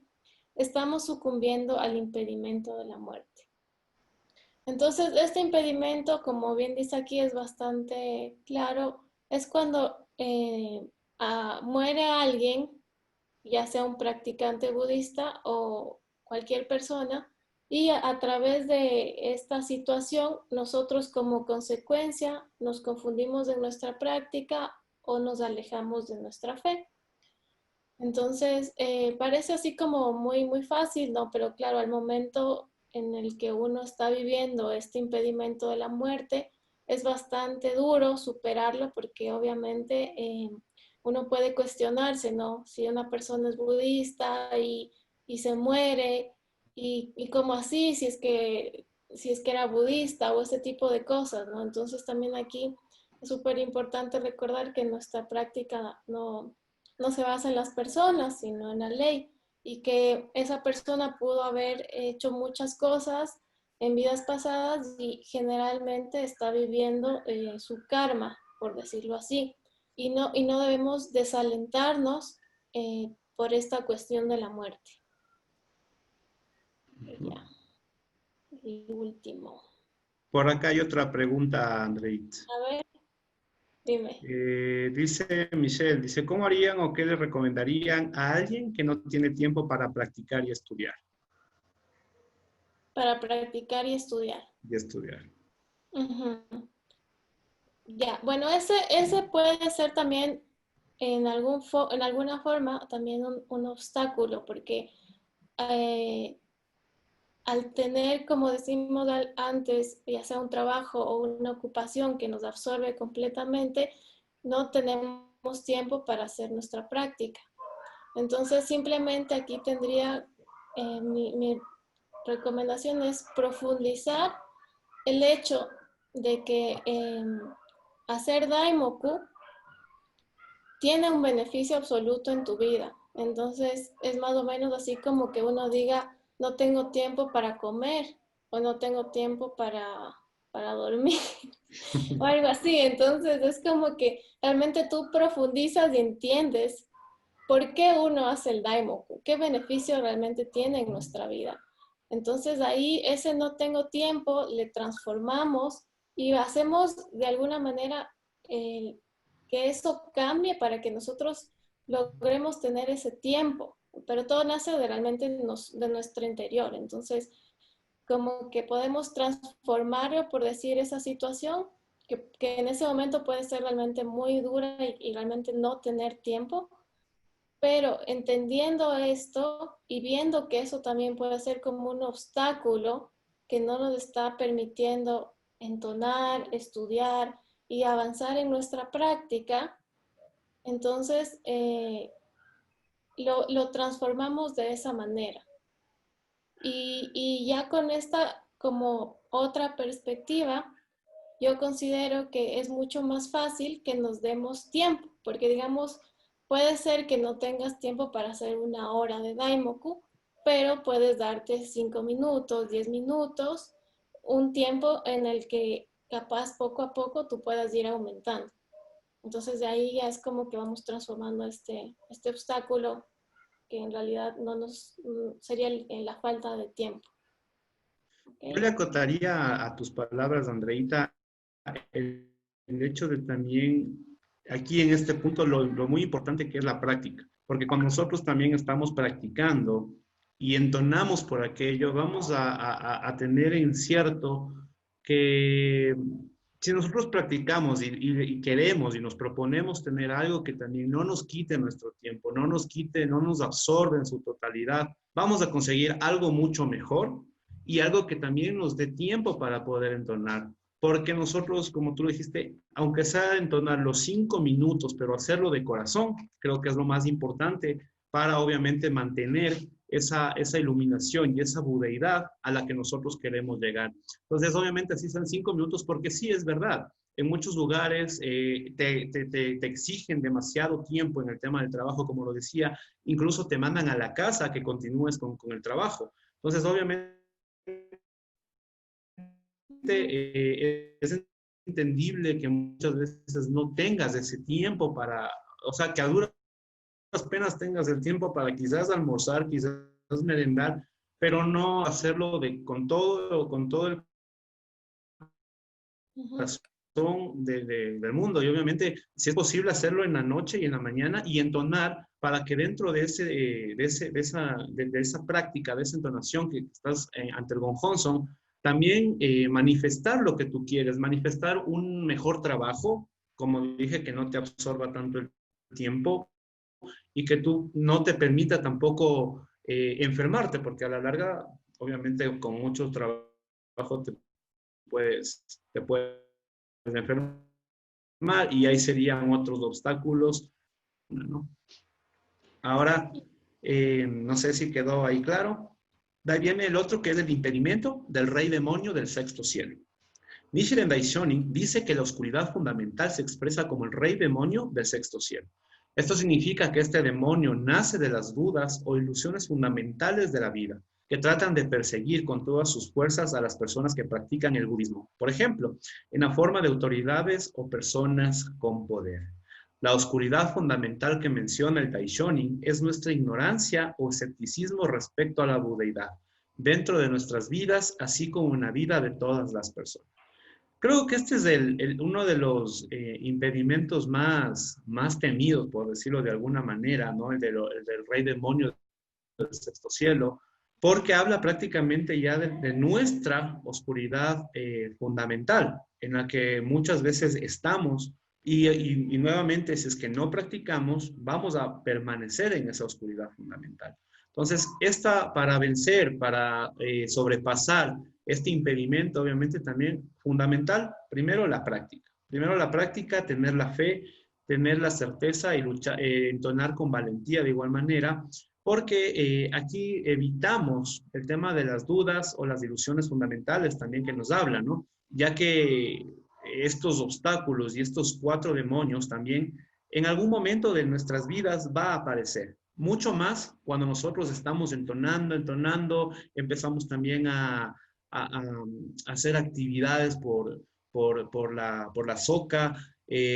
estamos sucumbiendo al impedimento de la muerte. Entonces, este impedimento, como bien dice aquí, es bastante claro, es cuando muere alguien, ya sea un practicante budista o cualquier persona, y a través de esta situación, nosotros como consecuencia nos confundimos en nuestra práctica o nos alejamos de nuestra fe. Entonces, parece así como muy, muy fácil, ¿no? Pero claro, al momento en el que uno está viviendo este impedimento de la muerte, es bastante duro superarlo porque obviamente uno puede cuestionarse, ¿no? Si una persona es budista y se muere, y cómo así, si es que era budista o ese tipo de cosas, ¿no? Entonces también aquí es súper importante recordar que nuestra práctica no se basa en las personas, sino en la ley, y que esa persona pudo haber hecho muchas cosas en vidas pasadas y generalmente está viviendo su karma, por decirlo así, y no debemos desalentarnos por esta cuestión de la muerte. Ya, y último. Por acá hay otra pregunta, Andreit. A ver, dime. Dice Michelle, dice, ¿cómo harían o qué le recomendarían a alguien que no tiene tiempo para practicar y estudiar? Para practicar y estudiar. Y estudiar. Ujú. Ya, bueno, ese puede ser también en alguna forma también un obstáculo, porque eh, al tener, como decimos antes, ya sea un trabajo o una ocupación que nos absorbe completamente, no tenemos tiempo para hacer nuestra práctica. Entonces, simplemente aquí tendría, mi recomendación es profundizar el hecho de que hacer Daimoku tiene un beneficio absoluto en tu vida. Entonces, es más o menos así como que uno diga, no tengo tiempo para comer o no tengo tiempo para dormir o algo así. Entonces, es como que realmente tú profundizas y entiendes por qué uno hace el Daimoku, qué beneficio realmente tiene en nuestra vida. Entonces, ahí ese no tengo tiempo, le transformamos y hacemos de alguna manera que eso cambie para que nosotros logremos tener ese tiempo. Pero todo nace realmente de nuestro interior. Entonces, como que podemos transformarlo, por decir, esa situación, que en ese momento puede ser realmente muy dura y realmente no tener tiempo, pero entendiendo esto y viendo que eso también puede ser como un obstáculo que no nos está permitiendo entonar, estudiar y avanzar en nuestra práctica, entonces lo transformamos de esa manera. Y ya con esta como otra perspectiva, yo considero que es mucho más fácil que nos demos tiempo, porque digamos, puede ser que no tengas tiempo para hacer 1 hora de Daimoku, pero puedes darte 5 minutos, 10 minutos, un tiempo en el que capaz poco a poco tú puedas ir aumentando. Entonces de ahí ya es como que vamos transformando este obstáculo que en realidad no nos sería la falta de tiempo. Yo le ¿Okay? acotaría a tus palabras, Andreita, el hecho de también, aquí en este punto, lo muy importante que es la práctica, porque cuando nosotros también estamos practicando y entonamos por aquello, vamos a tener en cierto que si nosotros practicamos y queremos y nos proponemos tener algo que también no nos quite nuestro tiempo, no nos quite, no nos absorbe en su totalidad, vamos a conseguir algo mucho mejor y algo que también nos dé tiempo para poder entonar. Porque nosotros, como tú dijiste, aunque sea entonar los 5 minutos, pero hacerlo de corazón, creo que es lo más importante para obviamente mantener esa iluminación y esa budeidad a la que nosotros queremos llegar. Entonces, obviamente, así son 5 minutos, porque sí es verdad. En muchos lugares te exigen demasiado tiempo en el tema del trabajo, como lo decía, incluso te mandan a la casa a que continúes con el trabajo. Entonces, obviamente, es entendible que muchas veces no tengas ese tiempo para, o sea, que a duras penas tengas el tiempo para quizás almorzar, quizás merendar, pero no hacerlo con todo el Uh-huh. corazón del mundo. Y obviamente, si es posible hacerlo en la noche y en la mañana y entonar para que dentro de esa práctica, de esa entonación que estás ante el gonjonson, también manifestar lo que tú quieres, manifestar un mejor trabajo, como dije, que no te absorba tanto el tiempo y que tú no te permita tampoco enfermarte, porque a la larga, obviamente, con mucho trabajo te puedes enfermar y ahí serían otros obstáculos, ¿no? Ahora, no sé si quedó ahí claro. De ahí viene el otro, que es el impedimento del rey demonio del sexto cielo. Nichiren Daishonin dice que la oscuridad fundamental se expresa como el rey demonio del sexto cielo. Esto significa que este demonio nace de las dudas o ilusiones fundamentales de la vida, que tratan de perseguir con todas sus fuerzas a las personas que practican el budismo. Por ejemplo, en la forma de autoridades o personas con poder. La oscuridad fundamental que menciona el Daishonin es nuestra ignorancia o escepticismo respecto a la budeidad, dentro de nuestras vidas, así como en la vida de todas las personas. Creo que este es uno de los impedimentos más temidos, por decirlo de alguna manera, ¿no? El del rey demonio del sexto cielo, porque habla prácticamente ya de nuestra oscuridad fundamental, en la que muchas veces estamos y nuevamente, si es que no practicamos, vamos a permanecer en esa oscuridad fundamental. Entonces, para vencer, para sobrepasar este impedimento, obviamente también fundamental, primero la práctica. Primero la práctica, tener la fe, tener la certeza y luchar, entonar con valentía de igual manera, porque aquí evitamos el tema de las dudas o las ilusiones fundamentales también que nos hablan, ¿no? Ya que estos obstáculos y estos 4 demonios también en algún momento de nuestras vidas va a aparecer. Mucho más cuando nosotros estamos entonando, empezamos también a hacer actividades por la soca,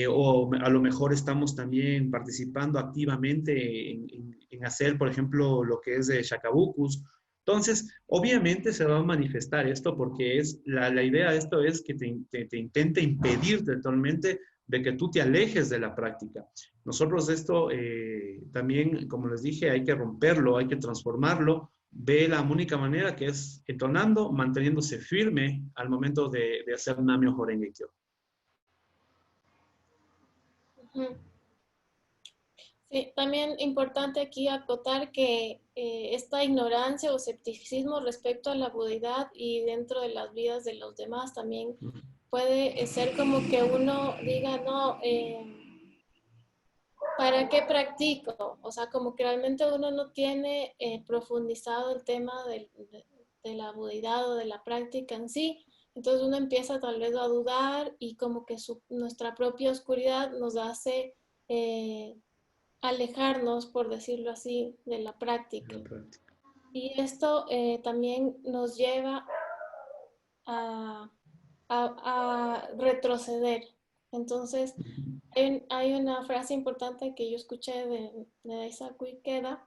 o a lo mejor estamos también participando activamente en hacer, por ejemplo, lo que es de Shakabukus. Entonces, obviamente se va a manifestar esto porque la idea de esto es que te intente impedir totalmente de que tú te alejes de la práctica. Nosotros esto también, como les dije, hay que romperlo, hay que transformarlo. Ve la única manera que es entonando, manteniéndose firme al momento de hacer Namyo Horenge Kyo. Ujú. Sí, también importante aquí acotar que esta ignorancia o escepticismo respecto a la budidad y dentro de las vidas de los demás también puede ser como que uno diga, no, ¿para qué practico? O sea, como que realmente uno no tiene profundizado el tema de la budidad o de la práctica en sí. Entonces uno empieza tal vez a dudar y como que nuestra propia oscuridad nos hace alejarnos, por decirlo así, de la práctica. Y esto también nos lleva a, a retroceder. Entonces, hay una frase importante que yo escuché de Isaac Ikeda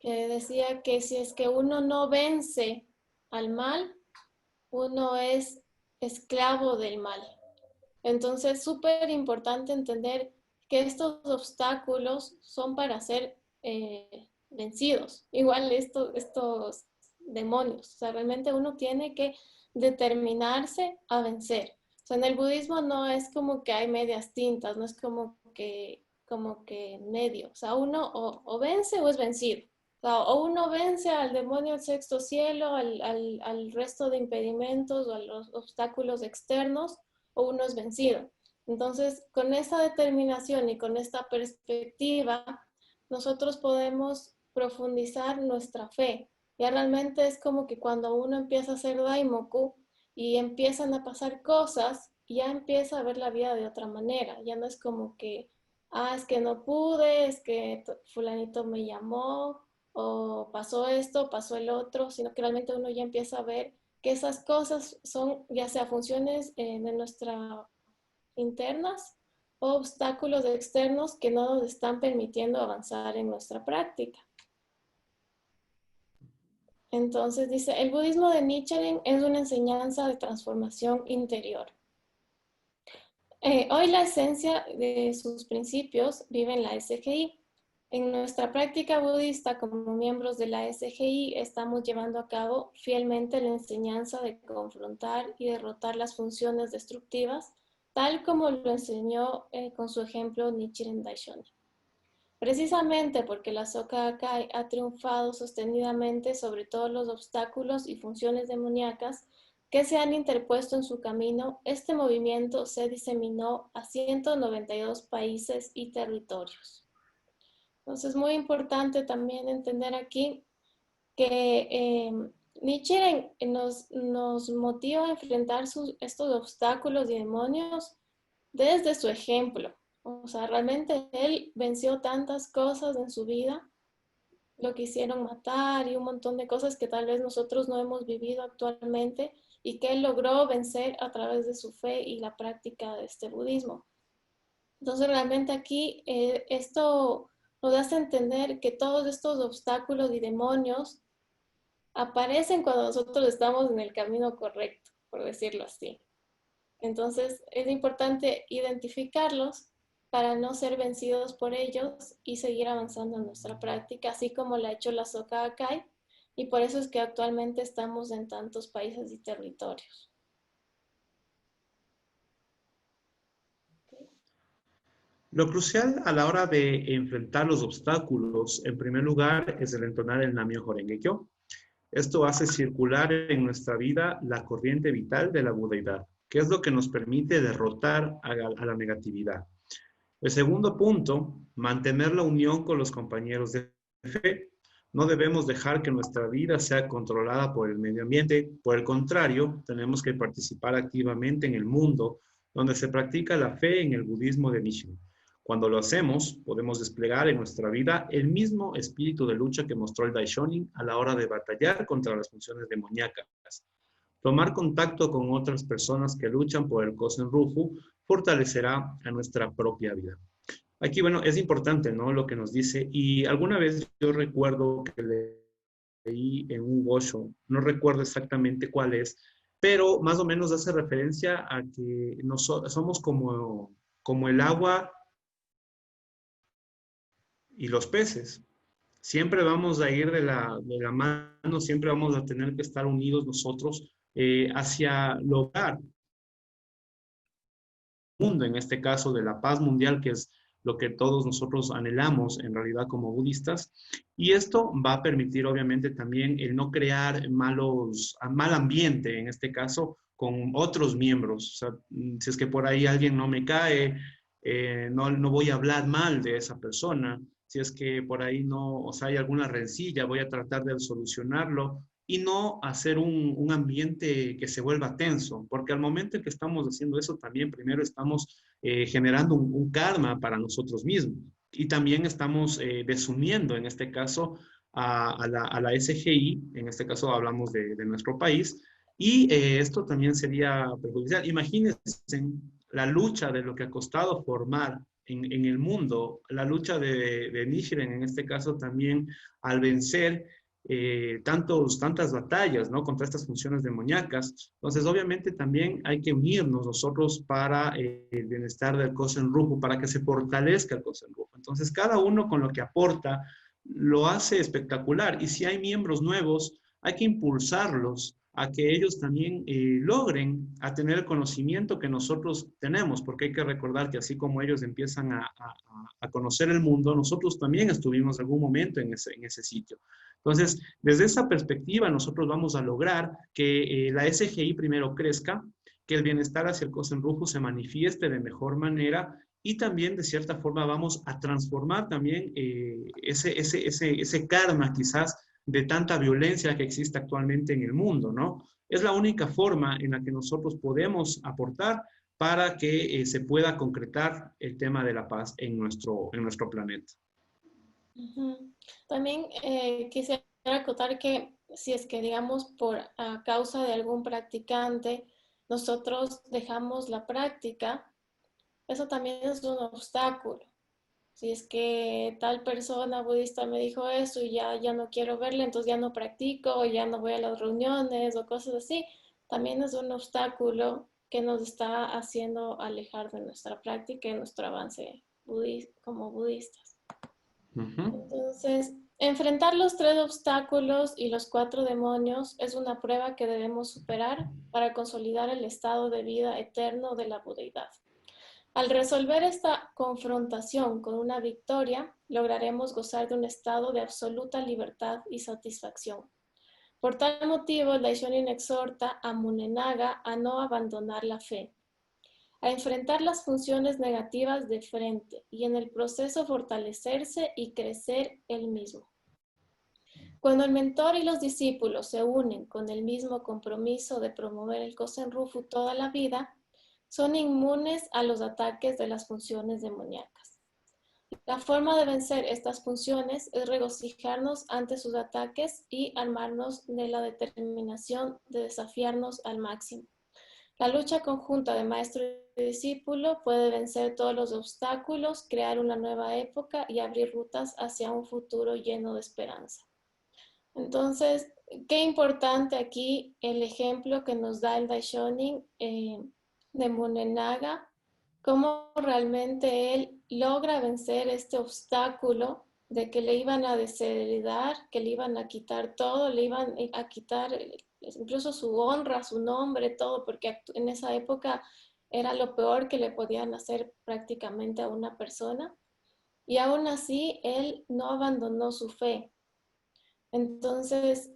que decía que si es que uno no vence al mal, uno es esclavo del mal. Entonces, súper importante entender que estos obstáculos son para ser vencidos. Igual estos demonios. O sea, realmente uno tiene que determinarse a vencer. O sea, en el budismo no es como que hay medias tintas, no es como que medio. O sea, uno o vence o es vencido. O sea, o uno vence al demonio del sexto cielo, al resto de impedimentos o a los obstáculos externos, o uno es vencido. Entonces, con esa determinación y con esta perspectiva, nosotros podemos profundizar nuestra fe. Ya realmente es como que cuando uno empieza a hacer Daimoku y empiezan a pasar cosas, ya empieza a ver la vida de otra manera. Ya no es como que, es que no pude, es que fulanito me llamó, o pasó esto, pasó el otro, sino que realmente uno ya empieza a ver que esas cosas son ya sea funciones de nuestra internas o obstáculos externos que no nos están permitiendo avanzar en nuestra práctica. Entonces dice, el budismo de Nichiren es una enseñanza de transformación interior. Hoy la esencia de sus principios vive en la SGI. En nuestra práctica budista como miembros de la SGI estamos llevando a cabo fielmente la enseñanza de confrontar y derrotar las funciones destructivas, tal como lo enseñó con su ejemplo Nichiren Daishonin. Precisamente porque la Soka Gakkai ha triunfado sostenidamente sobre todos los obstáculos y funciones demoníacas que se han interpuesto en su camino, este movimiento se diseminó a 192 países y territorios. Entonces es muy importante también entender aquí que Nichiren nos motiva a enfrentar estos obstáculos y demonios desde su ejemplo. O sea, realmente él venció tantas cosas en su vida, lo quisieron matar y un montón de cosas que tal vez nosotros no hemos vivido actualmente y que él logró vencer a través de su fe y la práctica de este budismo. Entonces realmente aquí esto nos hace entender que todos estos obstáculos y demonios aparecen cuando nosotros estamos en el camino correcto, por decirlo así. Entonces es importante identificarlos para no ser vencidos por ellos y seguir avanzando en nuestra práctica, así como lo ha hecho la Soka Gakkai, y por eso es que actualmente estamos en tantos países y territorios. Lo crucial a la hora de enfrentar los obstáculos, en primer lugar, es el entonar el Namyo Horengekyo. Esto hace circular en nuestra vida la corriente vital de la budeidad, que es lo que nos permite derrotar a la negatividad. El segundo punto, mantener la unión con los compañeros de fe. No debemos dejar que nuestra vida sea controlada por el medio ambiente. Por el contrario, tenemos que participar activamente en el mundo donde se practica la fe en el budismo de Nichiren. Cuando lo hacemos, podemos desplegar en nuestra vida el mismo espíritu de lucha que mostró el Daishonin a la hora de batallar contra las funciones demoníacas. Tomar contacto con otras personas que luchan por el Kosen Rufu fortalecerá a nuestra propia vida. Aquí, bueno, es importante, ¿no? Lo que nos dice. Y alguna vez yo recuerdo que leí en un Osho, no recuerdo exactamente cuál es, pero más o menos hace referencia a que somos como el agua y los peces. Siempre vamos a ir de la mano, siempre vamos a tener que estar unidos nosotros hacia lograr mundo, en este caso de la paz mundial, que es lo que todos nosotros anhelamos en realidad como budistas. Y esto va a permitir obviamente también el no crear mal ambiente, en este caso, con otros miembros. O sea, si es que por ahí alguien no me cae, no voy a hablar mal de esa persona. Si es que por ahí no, o sea, hay alguna rencilla, voy a tratar de solucionarlo y no hacer un ambiente que se vuelva tenso, porque al momento en que estamos haciendo eso, también primero estamos generando un karma para nosotros mismos y también estamos desuniendo, en este caso, a la SGI, en este caso hablamos de nuestro país, y esto también sería perjudicial. Imagínense la lucha de lo que ha costado formar en el mundo, la lucha de Nichiren, en este caso también al vencer tantas batallas, ¿no? Contra estas funciones demoníacas. Entonces, obviamente también hay que unirnos nosotros para el bienestar del Kosen Rufu, para que se fortalezca el Kosen Rufu. Entonces, cada uno con lo que aporta lo hace espectacular. Y si hay miembros nuevos, hay que impulsarlos a que ellos también logren a tener el conocimiento que nosotros tenemos, porque hay que recordar que así como ellos empiezan a conocer el mundo, nosotros también estuvimos algún momento en ese sitio. Entonces, desde esa perspectiva, nosotros vamos a lograr que la SGI primero crezca, que el bienestar hacia el Kosen Rufu se manifieste de mejor manera y también, de cierta forma, vamos a transformar también ese karma, quizás, de tanta violencia que existe actualmente en el mundo, ¿no? Es la única forma en la que nosotros podemos aportar para que se pueda concretar el tema de la paz en nuestro planeta. También quisiera acotar que si es que, digamos, por a causa de algún practicante, nosotros dejamos la práctica, eso también es un obstáculo. Si es que tal persona budista me dijo eso y ya no quiero verle, entonces ya no practico, ya no voy a las reuniones o cosas así, también es un obstáculo que nos está haciendo alejar de nuestra práctica y nuestro avance como budistas. Entonces, enfrentar los 3 obstáculos y los 4 demonios es una prueba que debemos superar para consolidar el estado de vida eterno de la budeidad. Al resolver esta confrontación con una victoria, lograremos gozar de un estado de absoluta libertad y satisfacción. Por tal motivo, el Daishonin exhorta a Munenaga a no abandonar la fe, a enfrentar las funciones negativas de frente y en el proceso fortalecerse y crecer él mismo. Cuando el mentor y los discípulos se unen con el mismo compromiso de promover el Kosen Rufu toda la vida, son inmunes a los ataques de las funciones demoníacas. La forma de vencer estas funciones es regocijarnos ante sus ataques y armarnos de la determinación de desafiarnos al máximo. La lucha conjunta de maestro y discípulo puede vencer todos los obstáculos, crear una nueva época y abrir rutas hacia un futuro lleno de esperanza. Entonces, qué importante aquí el ejemplo que nos da el Daishonin de Munenaga, cómo realmente él logra vencer este obstáculo de que le iban a desheredar, que le iban a quitar todo, le iban a quitar incluso su honra, su nombre, todo, porque en esa época era lo peor que le podían hacer prácticamente a una persona. Y aún así, él no abandonó su fe. Entonces,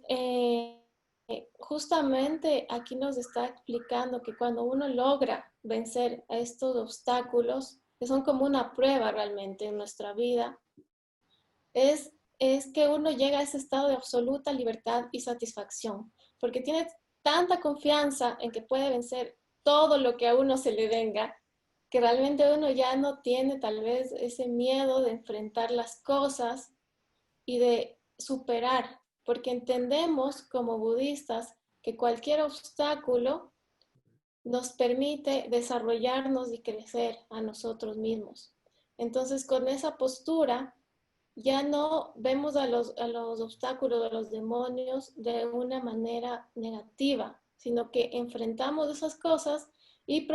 justamente aquí nos está explicando que cuando uno logra vencer a estos obstáculos, que son como una prueba realmente en nuestra vida, es que uno llega a ese estado de absoluta libertad y satisfacción, porque tiene tanta confianza en que puede vencer todo lo que a uno se le venga, que realmente uno ya no tiene tal vez ese miedo de enfrentar las cosas y de superar, porque entendemos como budistas que cualquier obstáculo nos permite desarrollarnos y crecer a nosotros mismos. Entonces, con esa postura, ya no vemos a los obstáculos, a los demonios de una manera negativa, sino que enfrentamos esas cosas y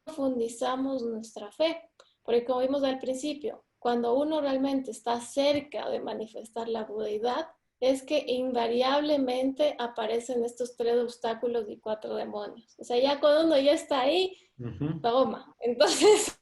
profundizamos nuestra fe. Porque como vimos al principio, cuando uno realmente está cerca de manifestar la budeidad, es que invariablemente aparecen estos 3 obstáculos y 4 demonios. O sea, ya cuando uno ya está ahí, toma. Entonces,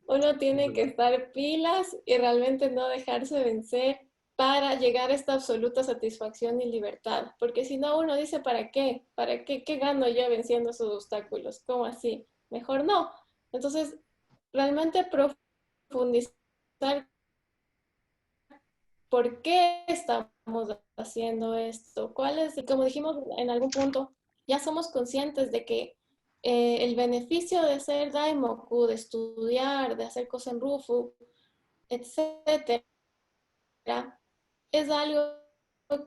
uno tiene que estar pilas y realmente no dejarse vencer para llegar a esta absoluta satisfacción y libertad. Porque si no, uno dice, ¿para qué? ¿Para qué? ¿Qué gano yo venciendo esos obstáculos? ¿Cómo así? Mejor no. Entonces, realmente profundizar por qué estamos haciendo esto, cuál es, como dijimos en algún punto, ya somos conscientes de que el beneficio de ser Daimoku, de estudiar, de hacer Kosen Rufu, etcétera, es algo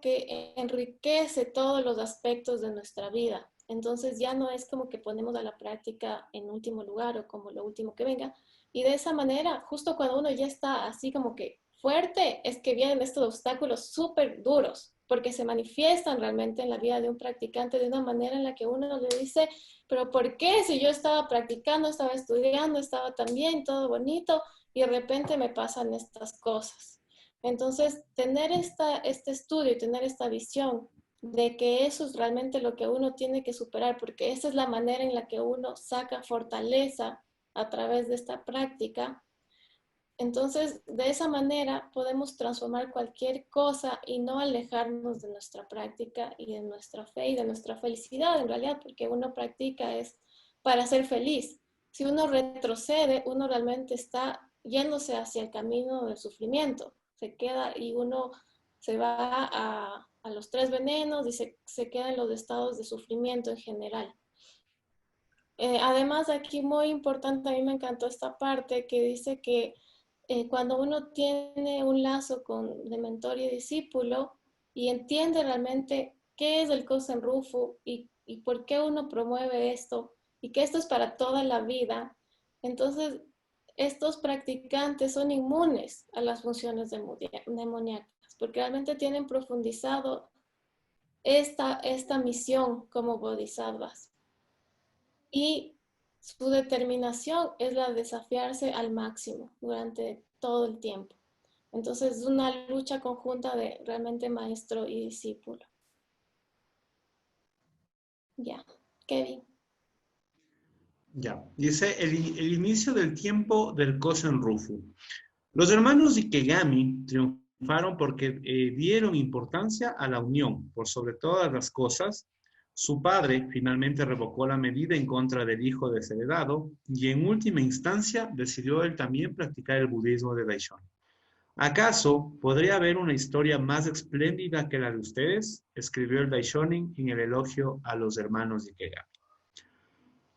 que enriquece todos los aspectos de nuestra vida. Entonces ya no es como que ponemos a la práctica en último lugar o como lo último que venga. Y de esa manera, justo cuando uno ya está así como que fuerte, es que vienen estos obstáculos súper duros, porque se manifiestan realmente en la vida de un practicante de una manera en la que uno le dice, pero ¿por qué si yo estaba practicando, estaba estudiando, estaba también todo bonito y de repente me pasan estas cosas? Entonces, tener este estudio y tener esta visión de que eso es realmente lo que uno tiene que superar, porque esa es la manera en la que uno saca fortaleza a través de esta práctica. Entonces, de esa manera podemos transformar cualquier cosa y no alejarnos de nuestra práctica y de nuestra fe y de nuestra felicidad, en realidad, porque uno practica es para ser feliz. Si uno retrocede, uno realmente está yéndose hacia el camino del sufrimiento. Se queda y uno se va a los 3 venenos y se queda en los estados de sufrimiento en general. Además, aquí muy importante, a mí me encantó esta parte que dice que cuando uno tiene un lazo de mentor y discípulo y entiende realmente qué es el Kosen Rufu y por qué uno promueve esto y que esto es para toda la vida, entonces estos practicantes son inmunes a las funciones demoníacas porque realmente tienen profundizado esta misión como bodhisattvas. Y su determinación es la de desafiarse al máximo durante todo el tiempo. Entonces es una lucha conjunta de realmente maestro y discípulo. Ya, Kevin. Ya, dice el inicio del tiempo del Kosen Rufu. Los hermanos Ikegami triunfaron porque dieron importancia a la unión por sobre todas las cosas. Su padre finalmente revocó la medida en contra del hijo desheredado y en última instancia decidió él también practicar el budismo de Daishonin. ¿Acaso podría haber una historia más espléndida que la de ustedes? Escribió el Daishonin en el elogio a los hermanos Ikegami.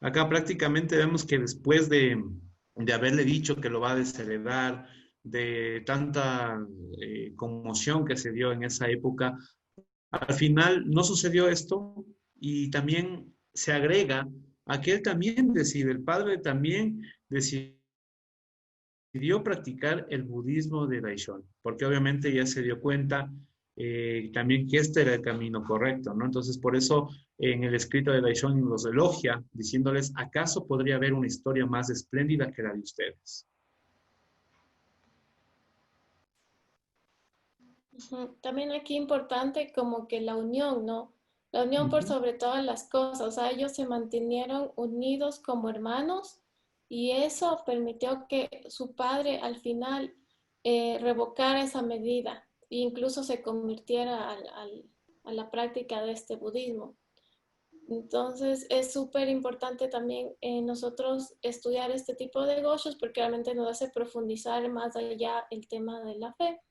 Acá prácticamente vemos que después de haberle dicho que lo va a desheredar, de tanta conmoción que se dio en esa época, al final no sucedió esto y también se agrega a que él también decide, el padre también decidió practicar el budismo de Daishonin, porque obviamente ya se dio cuenta también que este era el camino correcto, ¿no? Entonces, por eso en el escrito de Daishonin los elogia, diciéndoles, ¿acaso podría haber una historia más espléndida que la de ustedes? También aquí importante como que la unión, ¿no? La unión por Ujú. sobre todas las cosas, o sea, ellos se mantuvieron unidos como hermanos y eso permitió que su padre al final revocara esa medida e incluso se convirtiera a la práctica de este budismo. Entonces es súper importante también nosotros estudiar este tipo de goshos porque realmente nos hace profundizar más allá el tema de la fe.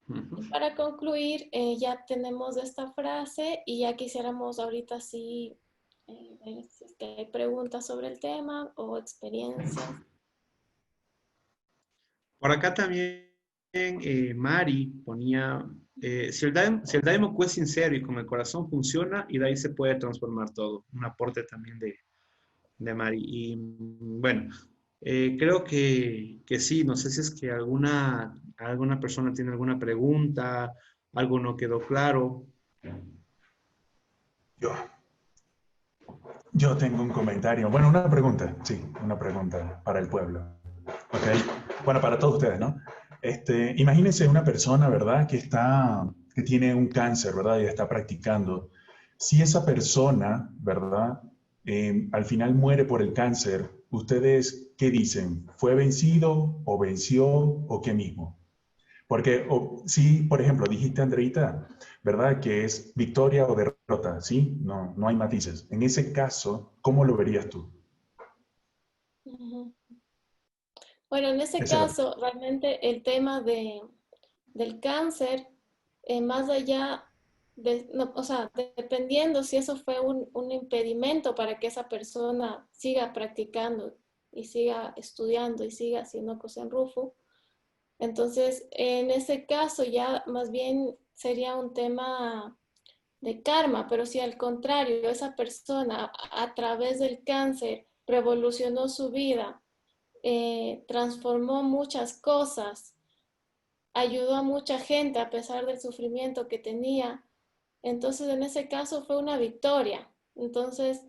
Ujú. Y para concluir, ya tenemos esta frase y ya quisiéramos ahorita sí ver si es que hay preguntas sobre el tema o experiencias. Por acá también Mari ponía, si el Daimoku es sincero y con el corazón funciona, y de ahí se puede transformar todo. Un aporte también de Mari. Y bueno, creo que sí, no sé si es que alguna persona tiene alguna pregunta, algo no quedó claro. Yo, yo tengo un comentario, bueno, una pregunta, sí, una pregunta para el pueblo. ¿Ok? Bueno, para todos ustedes, ¿no? Imagínense una persona, ¿verdad? Que tiene un cáncer, ¿verdad? Y está practicando. Si esa persona, ¿verdad? Al final muere por el cáncer, ¿ustedes qué dicen? ¿Fue vencido o venció o qué mismo? Porque si, por ejemplo, dijiste, Andreita, ¿verdad? Que es victoria o derrota, ¿sí? No, no hay matices. En ese caso, ¿cómo lo verías tú? Ujú. Bueno, en ese Esa es la... caso, realmente el tema del cáncer, más allá de, no, o sea, dependiendo si eso fue un impedimento para que esa persona siga practicando y siga estudiando y siga haciendo Kosen Rufu, entonces en ese caso ya más bien sería un tema de karma, pero si al contrario esa persona a través del cáncer revolucionó su vida, transformó muchas cosas, ayudó a mucha gente a pesar del sufrimiento que tenía. Entonces, en ese caso fue una victoria. Entonces,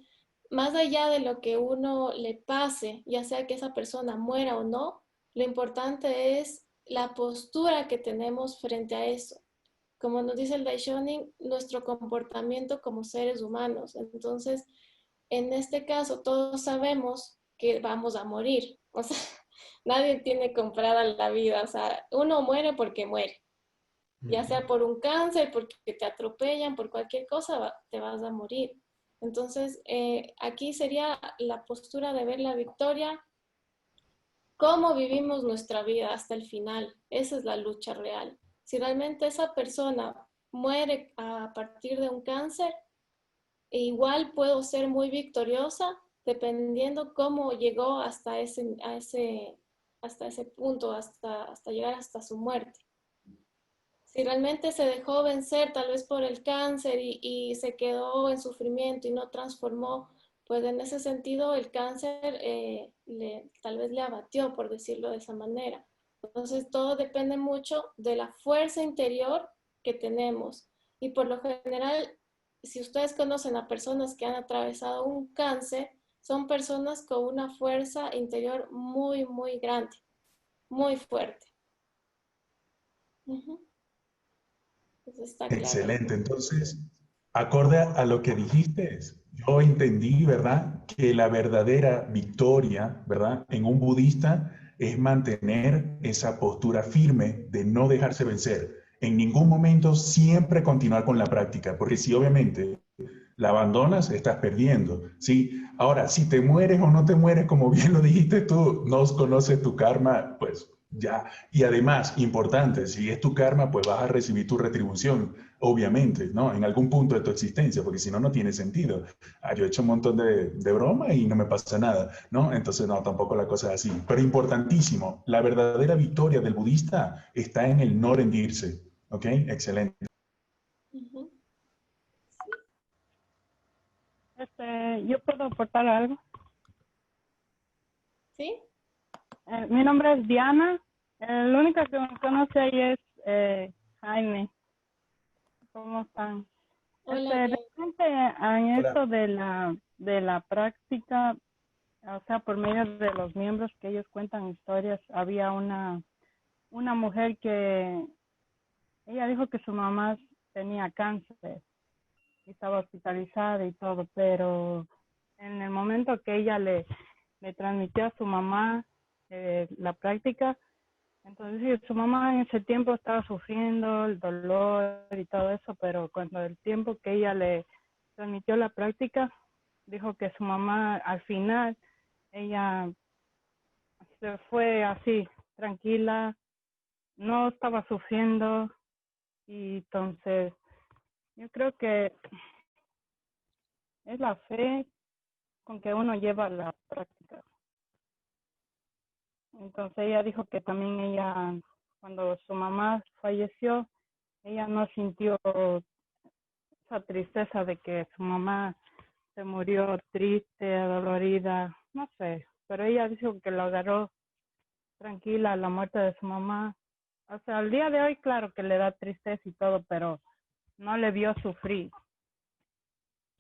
más allá de lo que uno le pase, ya sea que esa persona muera o no, lo importante es la postura que tenemos frente a eso. Como nos dice el Daishonin, nuestro comportamiento como seres humanos. Entonces, en este caso, todos sabemos que vamos a morir. O sea, nadie tiene comprada la vida. O sea, uno muere porque muere. Ya sea por un cáncer, porque te atropellan, por cualquier cosa, te vas a morir. Entonces, aquí sería la postura de ver la victoria, cómo vivimos nuestra vida hasta el final. Esa es la lucha real. Si realmente esa persona muere a partir de un cáncer, igual puedo ser muy victoriosa dependiendo cómo llegó hasta ese punto, hasta llegar hasta su muerte. Si realmente se dejó vencer tal vez por el cáncer y se quedó en sufrimiento y no transformó, pues en ese sentido el cáncer tal vez le abatió, por decirlo de esa manera. Entonces todo depende mucho de la fuerza interior que tenemos. Y por lo general, si ustedes conocen a personas que han atravesado un cáncer, son personas con una fuerza interior muy, muy grande, muy fuerte. Ujú. Entonces está claro. Excelente. Entonces, acorde a lo que dijiste, yo entendí, ¿verdad? Que la verdadera victoria, ¿verdad? En un budista es mantener esa postura firme de no dejarse vencer. En ningún momento siempre continuar con la práctica, porque si obviamente la abandonas, estás perdiendo, ¿sí? Ahora, si te mueres o no te mueres, como bien lo dijiste tú, no conoces tu karma, pues ya. Y además, importante, si es tu karma, pues vas a recibir tu retribución, obviamente, ¿no? En algún punto de tu existencia, porque si no, no tiene sentido. Yo he hecho un montón de bromas y no me pasa nada, ¿no? Entonces, no, tampoco la cosa es así. Pero importantísimo, la verdadera victoria del budista está en el no rendirse, ¿ok? Excelente. Ujú. Yo puedo aportar algo. ¿Sí? Mi nombre es Diana. El único que me conoce ahí es Jaime. ¿Cómo están? Hola, bien. Realmente en Hola. esto de la práctica, o sea, por medio de los miembros que ellos cuentan historias, había una mujer que ella dijo que su mamá tenía cáncer y estaba hospitalizada y todo, pero en el momento que ella le transmitió a su mamá la práctica, entonces sí, su mamá en ese tiempo estaba sufriendo el dolor y todo eso, pero cuando el tiempo que ella le transmitió la práctica, dijo que su mamá al final, ella se fue así, tranquila, no estaba sufriendo, y entonces yo creo que es la fe con que uno lleva la práctica. Entonces ella dijo que también ella, cuando su mamá falleció, ella no sintió esa tristeza de que su mamá se murió triste, dolorida, no sé, pero ella dijo que lo agarró tranquila la muerte de su mamá. O sea, al día de hoy, claro que le da tristeza y todo, pero no le vio sufrir.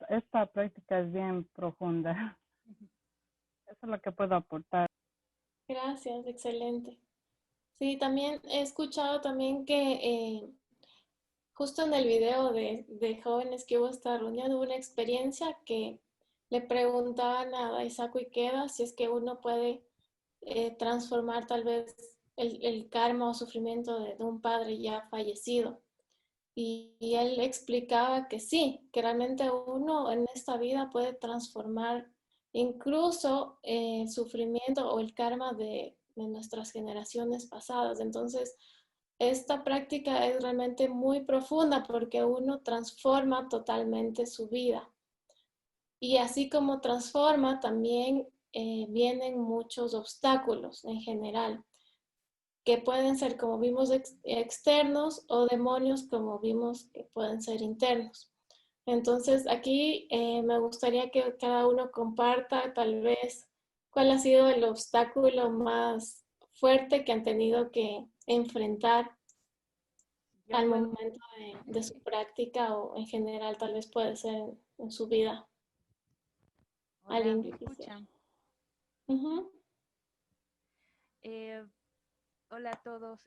Esta práctica es bien profunda. Eso es lo que puedo aportar. Gracias, excelente. Sí, también he escuchado también que justo en el video de jóvenes que hubo esta reunión hubo una experiencia que le preguntaban a Daisaku Ikeda si es que uno puede transformar tal vez el karma o sufrimiento de un padre ya fallecido. Y él explicaba que sí, que realmente uno en esta vida puede transformar incluso el sufrimiento o el karma de nuestras generaciones pasadas. Entonces, esta práctica es realmente muy profunda porque uno transforma totalmente su vida. Y así como transforma, también vienen muchos obstáculos en general, que pueden ser, como vimos, externos o demonios, como vimos, que pueden ser internos. Entonces, aquí me gustaría que cada uno comparta tal vez cuál ha sido el obstáculo más fuerte que han tenido que enfrentar Yo al puedo, momento de su práctica o en general tal vez puede ser en su vida. hola, Alguien ¿me que quisiera. escuchan? Ujú. Eh, Hola a todos.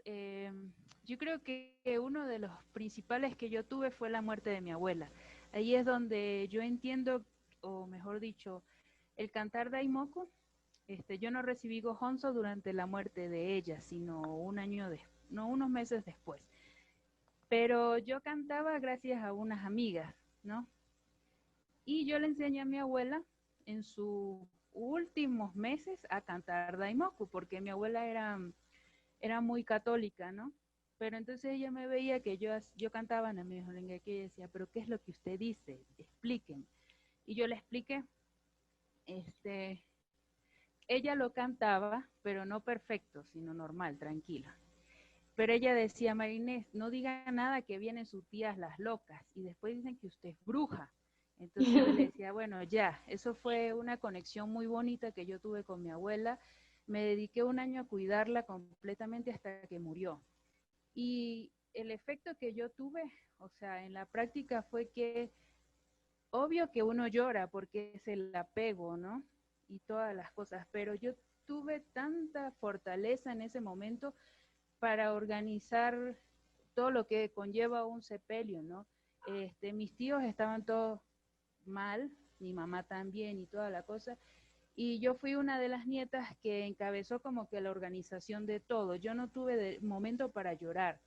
Yo creo que uno de los principales que yo tuve fue la muerte de mi abuela. Ahí es donde yo entiendo, o mejor dicho, el cantar Daimoku. Yo no recibí Gohonso durante la muerte de ella, sino no, unos meses después. Pero yo cantaba gracias a unas amigas, ¿no? Y yo le enseñé a mi abuela en sus últimos meses a cantar Daimoku, porque mi abuela era muy católica, ¿no? Pero entonces ella me veía que yo cantaba en mi que ella decía, pero ¿qué es lo que usted dice? Expliquen. Y yo le expliqué, este, ella lo cantaba, pero no perfecto, sino normal, tranquila. Pero ella decía, Marinés, no diga nada que vienen sus tías las locas y después dicen que usted es bruja. Entonces yo le decía, bueno, ya, eso fue una conexión muy bonita que yo tuve con mi abuela. Me dediqué un año a cuidarla completamente hasta que murió. Y el efecto que yo tuve, o sea, en la práctica fue que obvio que uno llora porque es el apego, ¿no? Y todas las cosas, pero yo tuve tanta fortaleza en ese momento para organizar todo lo que conlleva un sepelio, ¿no? Mis tíos estaban todos mal, mi mamá también y toda la cosa, y yo fui una de las nietas que encabezó como que la organización de todo. Yo no tuve momento para llorar.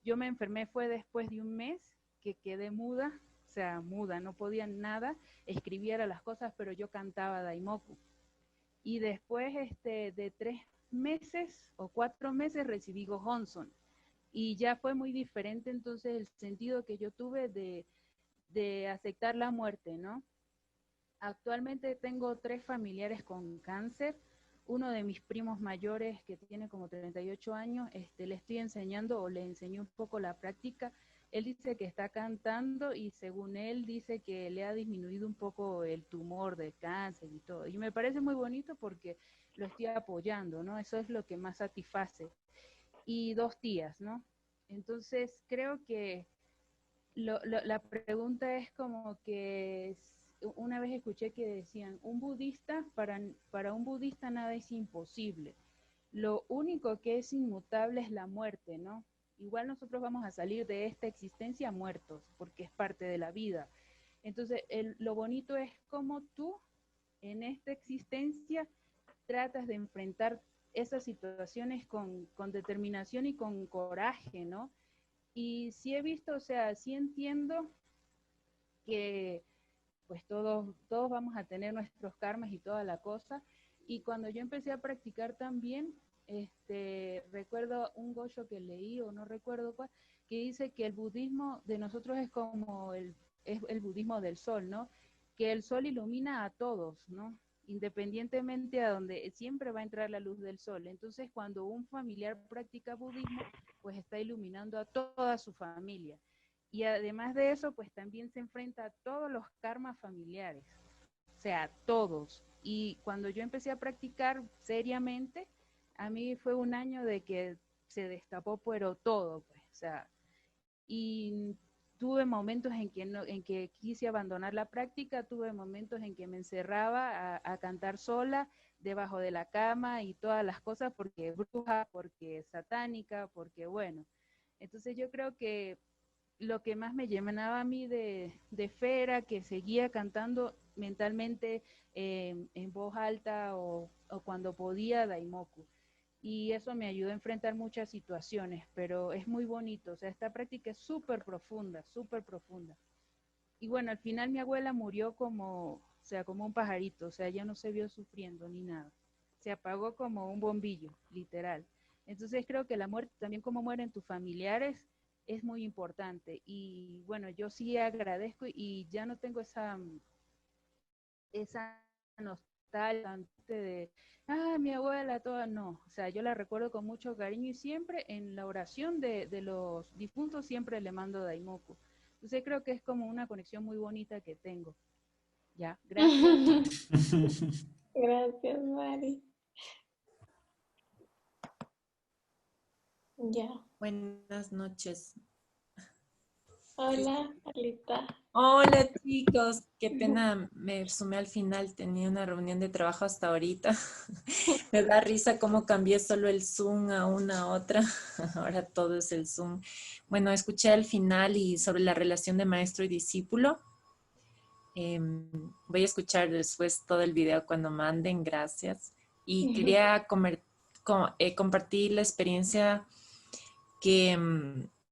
Yo me enfermé fue después de un mes que quedé muda, o sea, muda, no podía nada, escribía las cosas, pero yo cantaba Daimoku. Y después de 3 meses o 4 meses recibí Gohonson. Y ya fue muy diferente entonces el sentido que yo tuve de aceptar la muerte, ¿no? Actualmente tengo 3 familiares con cáncer. Uno de mis primos mayores, que tiene como 38 años, le estoy enseñando o le enseñé un poco la práctica. Él dice que está cantando y según él dice que le ha disminuido un poco el tumor de cáncer y todo. Y me parece muy bonito porque lo estoy apoyando, ¿no? Eso es lo que más satisface. Y 2 tías, ¿no? Entonces creo que la pregunta es como que una vez escuché que decían, para un budista nada es imposible. Lo único que es inmutable es la muerte, ¿no? Igual nosotros vamos a salir de esta existencia muertos, porque es parte de la vida. Entonces, lo bonito es cómo tú en esta existencia tratas de enfrentar esas situaciones con determinación y con coraje, ¿no? Y sí he visto, o sea, sí entiendo que pues todos vamos a tener nuestros karmas y toda la cosa. Y cuando yo empecé a practicar también, recuerdo un gocho que leí, o no recuerdo cuál, que dice que el budismo de nosotros es como es el budismo del sol, ¿no? Que el sol ilumina a todos, ¿no? Independientemente a donde siempre va a entrar la luz del sol. Entonces, cuando un familiar practica budismo, pues está iluminando a toda su familia. Y además de eso, pues también se enfrenta a todos los karmas familiares, o sea, todos. Y cuando yo empecé a practicar seriamente, a mí fue un año de que se destapó, pero todo, pues, o sea, y tuve momentos en que, no, en que quise abandonar la práctica, tuve momentos en que me encerraba a cantar sola, debajo de la cama y todas las cosas, porque bruja, porque satánica, porque bueno. Entonces yo creo que lo que más me llenaba a mí de fe era que seguía cantando mentalmente en voz alta o cuando podía Daimoku. Y eso me ayudó a enfrentar muchas situaciones, pero es muy bonito. O sea, esta práctica es súper profunda, súper profunda. Y bueno, al final mi abuela murió como, o sea, como un pajarito, o sea, ya no se vio sufriendo ni nada. Se apagó como un bombillo, literal. Entonces creo que la muerte, también como mueren tus familiares, es muy importante. Y bueno, yo sí agradezco y ya no tengo esa nostalgia de, mi abuela, toda, no. O sea, yo la recuerdo con mucho cariño y siempre en la oración de los difuntos siempre le mando Daimoku. Entonces creo que es como una conexión muy bonita que tengo. Ya, gracias. Gracias, Mari. Ya. Buenas noches. Hola, Alita. Hola chicos, qué pena, me sumé al final, tenía una reunión de trabajo hasta ahorita. Me da risa cómo cambié solo el Zoom a una otra, ahora todo es el Zoom. Bueno, escuché al final y sobre la relación de maestro y discípulo. Voy a escuchar después todo el video cuando manden, gracias. Y quería compartir la experiencia que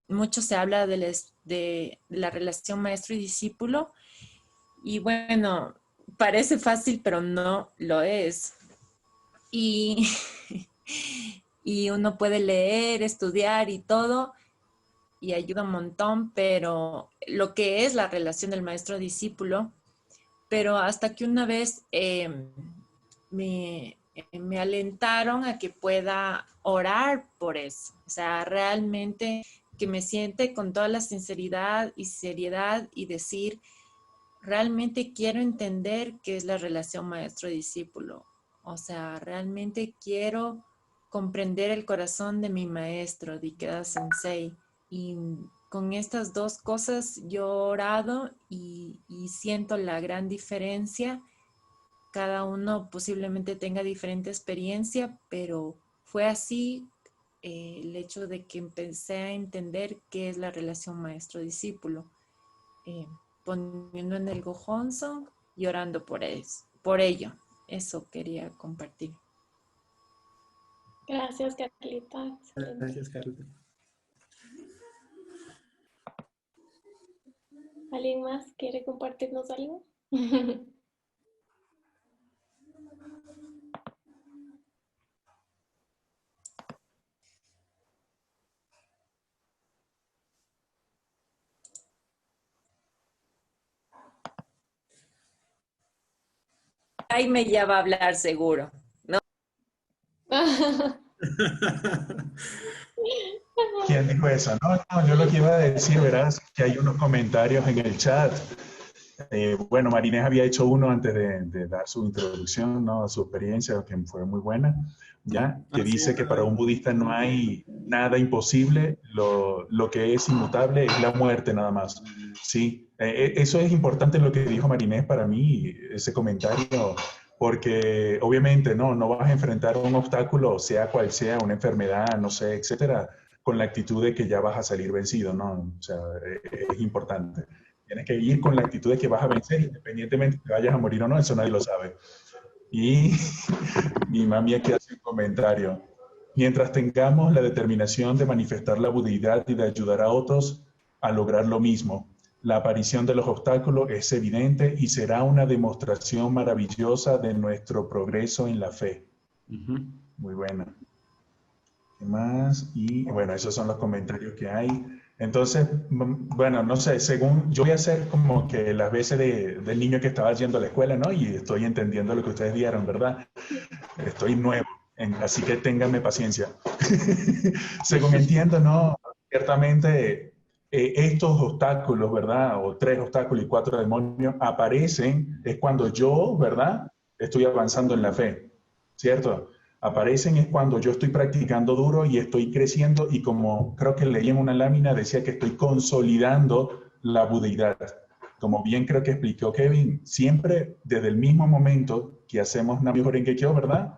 mucho se habla de la relación maestro y discípulo. Y bueno, parece fácil, pero no lo es. Y, y uno puede leer, estudiar y todo, y ayuda un montón, pero lo que es la relación del maestro-discípulo, pero hasta que una vez me alentaron a que pueda orar por eso. O sea, realmente que me siente con toda la sinceridad y seriedad y decir, realmente quiero entender qué es la relación maestro-discípulo. O sea, realmente quiero comprender el corazón de mi maestro, de Ikeda Sensei. Y con estas dos cosas yo he orado y siento la gran diferencia. Cada uno posiblemente tenga diferente experiencia, pero fue así el hecho de que empecé a entender qué es la relación maestro-discípulo, poniendo en el Gohonzon y orando por ello. Eso quería compartir. Gracias, Carlita. Gracias, Carlita. ¿Alguien más quiere compartirnos algo? Jaime ya va a hablar seguro, ¿no? ¿Quién dijo eso? No, yo lo que iba a decir, verás, que hay unos comentarios en el chat. Bueno, Marinés había hecho uno antes de dar su introducción, ¿no? Su experiencia, que fue muy buena, ¿ya? Que dice que para un budista no hay nada imposible, lo que es inmutable es la muerte nada más, ¿sí? Eso es importante lo que dijo Marinés para mí, ese comentario, porque obviamente no vas a enfrentar un obstáculo, sea cual sea, una enfermedad, no sé, etcétera, con la actitud de que ya vas a salir vencido, ¿no? O sea, es importante. Tienes que ir con la actitud de que vas a vencer, independientemente de que vayas a morir o no, eso nadie lo sabe. Y mi mami aquí hace un comentario. Mientras tengamos la determinación de manifestar la budeidad y de ayudar a otros a lograr lo mismo, la aparición de los obstáculos es evidente y será una demostración maravillosa de nuestro progreso en la fe. Muy buena. ¿Qué más? Y bueno, esos son los comentarios que hay. Entonces, bueno, no sé, según, yo voy a hacer como que las veces del niño que estaba yendo a la escuela, ¿no? Y estoy entendiendo lo que ustedes dieron, ¿verdad? Estoy nuevo, así que ténganme paciencia. Según entiendo, ¿no? Ciertamente, estos obstáculos, ¿verdad? O 3 obstáculos y 4 demonios aparecen, es cuando yo, ¿verdad? Estoy avanzando en la fe, ¿cierto? Aparecen es cuando yo estoy practicando duro y estoy creciendo y como creo que leí en una lámina decía que estoy consolidando la budeidad. Como bien creo que explicó Kevin, siempre desde el mismo momento que hacemos Nam-myoho Renge Kyo, ¿verdad?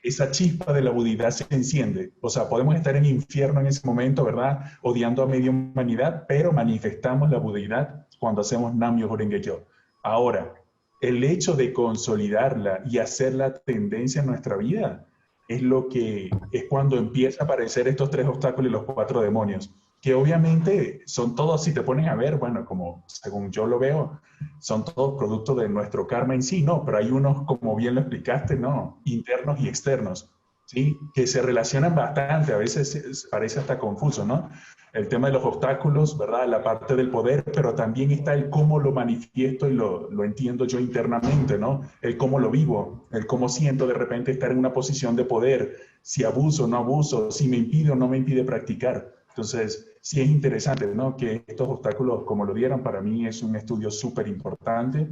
Esa chispa de la budeidad se enciende. O sea, podemos estar en infierno en ese momento, ¿verdad? Odiando a media humanidad, pero manifestamos la budeidad cuando hacemos Nam-myoho Renge Kyo. Ahora, el hecho de consolidarla y hacerla tendencia en nuestra vida es lo que es cuando empieza a aparecer estos 3 obstáculos y los 4 demonios, que obviamente son todos, si te pones a ver, bueno, como según yo lo veo, son todos producto de nuestro karma en sí, ¿no? Pero hay unos, como bien lo explicaste, ¿no? Internos y externos, ¿sí? Que se relacionan bastante, a veces parece hasta confuso, ¿no? El tema de los obstáculos, ¿verdad? La parte del poder, pero también está el cómo lo manifiesto y lo entiendo yo internamente, ¿no? El cómo lo vivo, el cómo siento de repente estar en una posición de poder, si abuso o no abuso, si me impide o no me impide practicar. Entonces, sí es interesante, ¿no? Que estos obstáculos, como lo dieron, para mí es un estudio súper importante,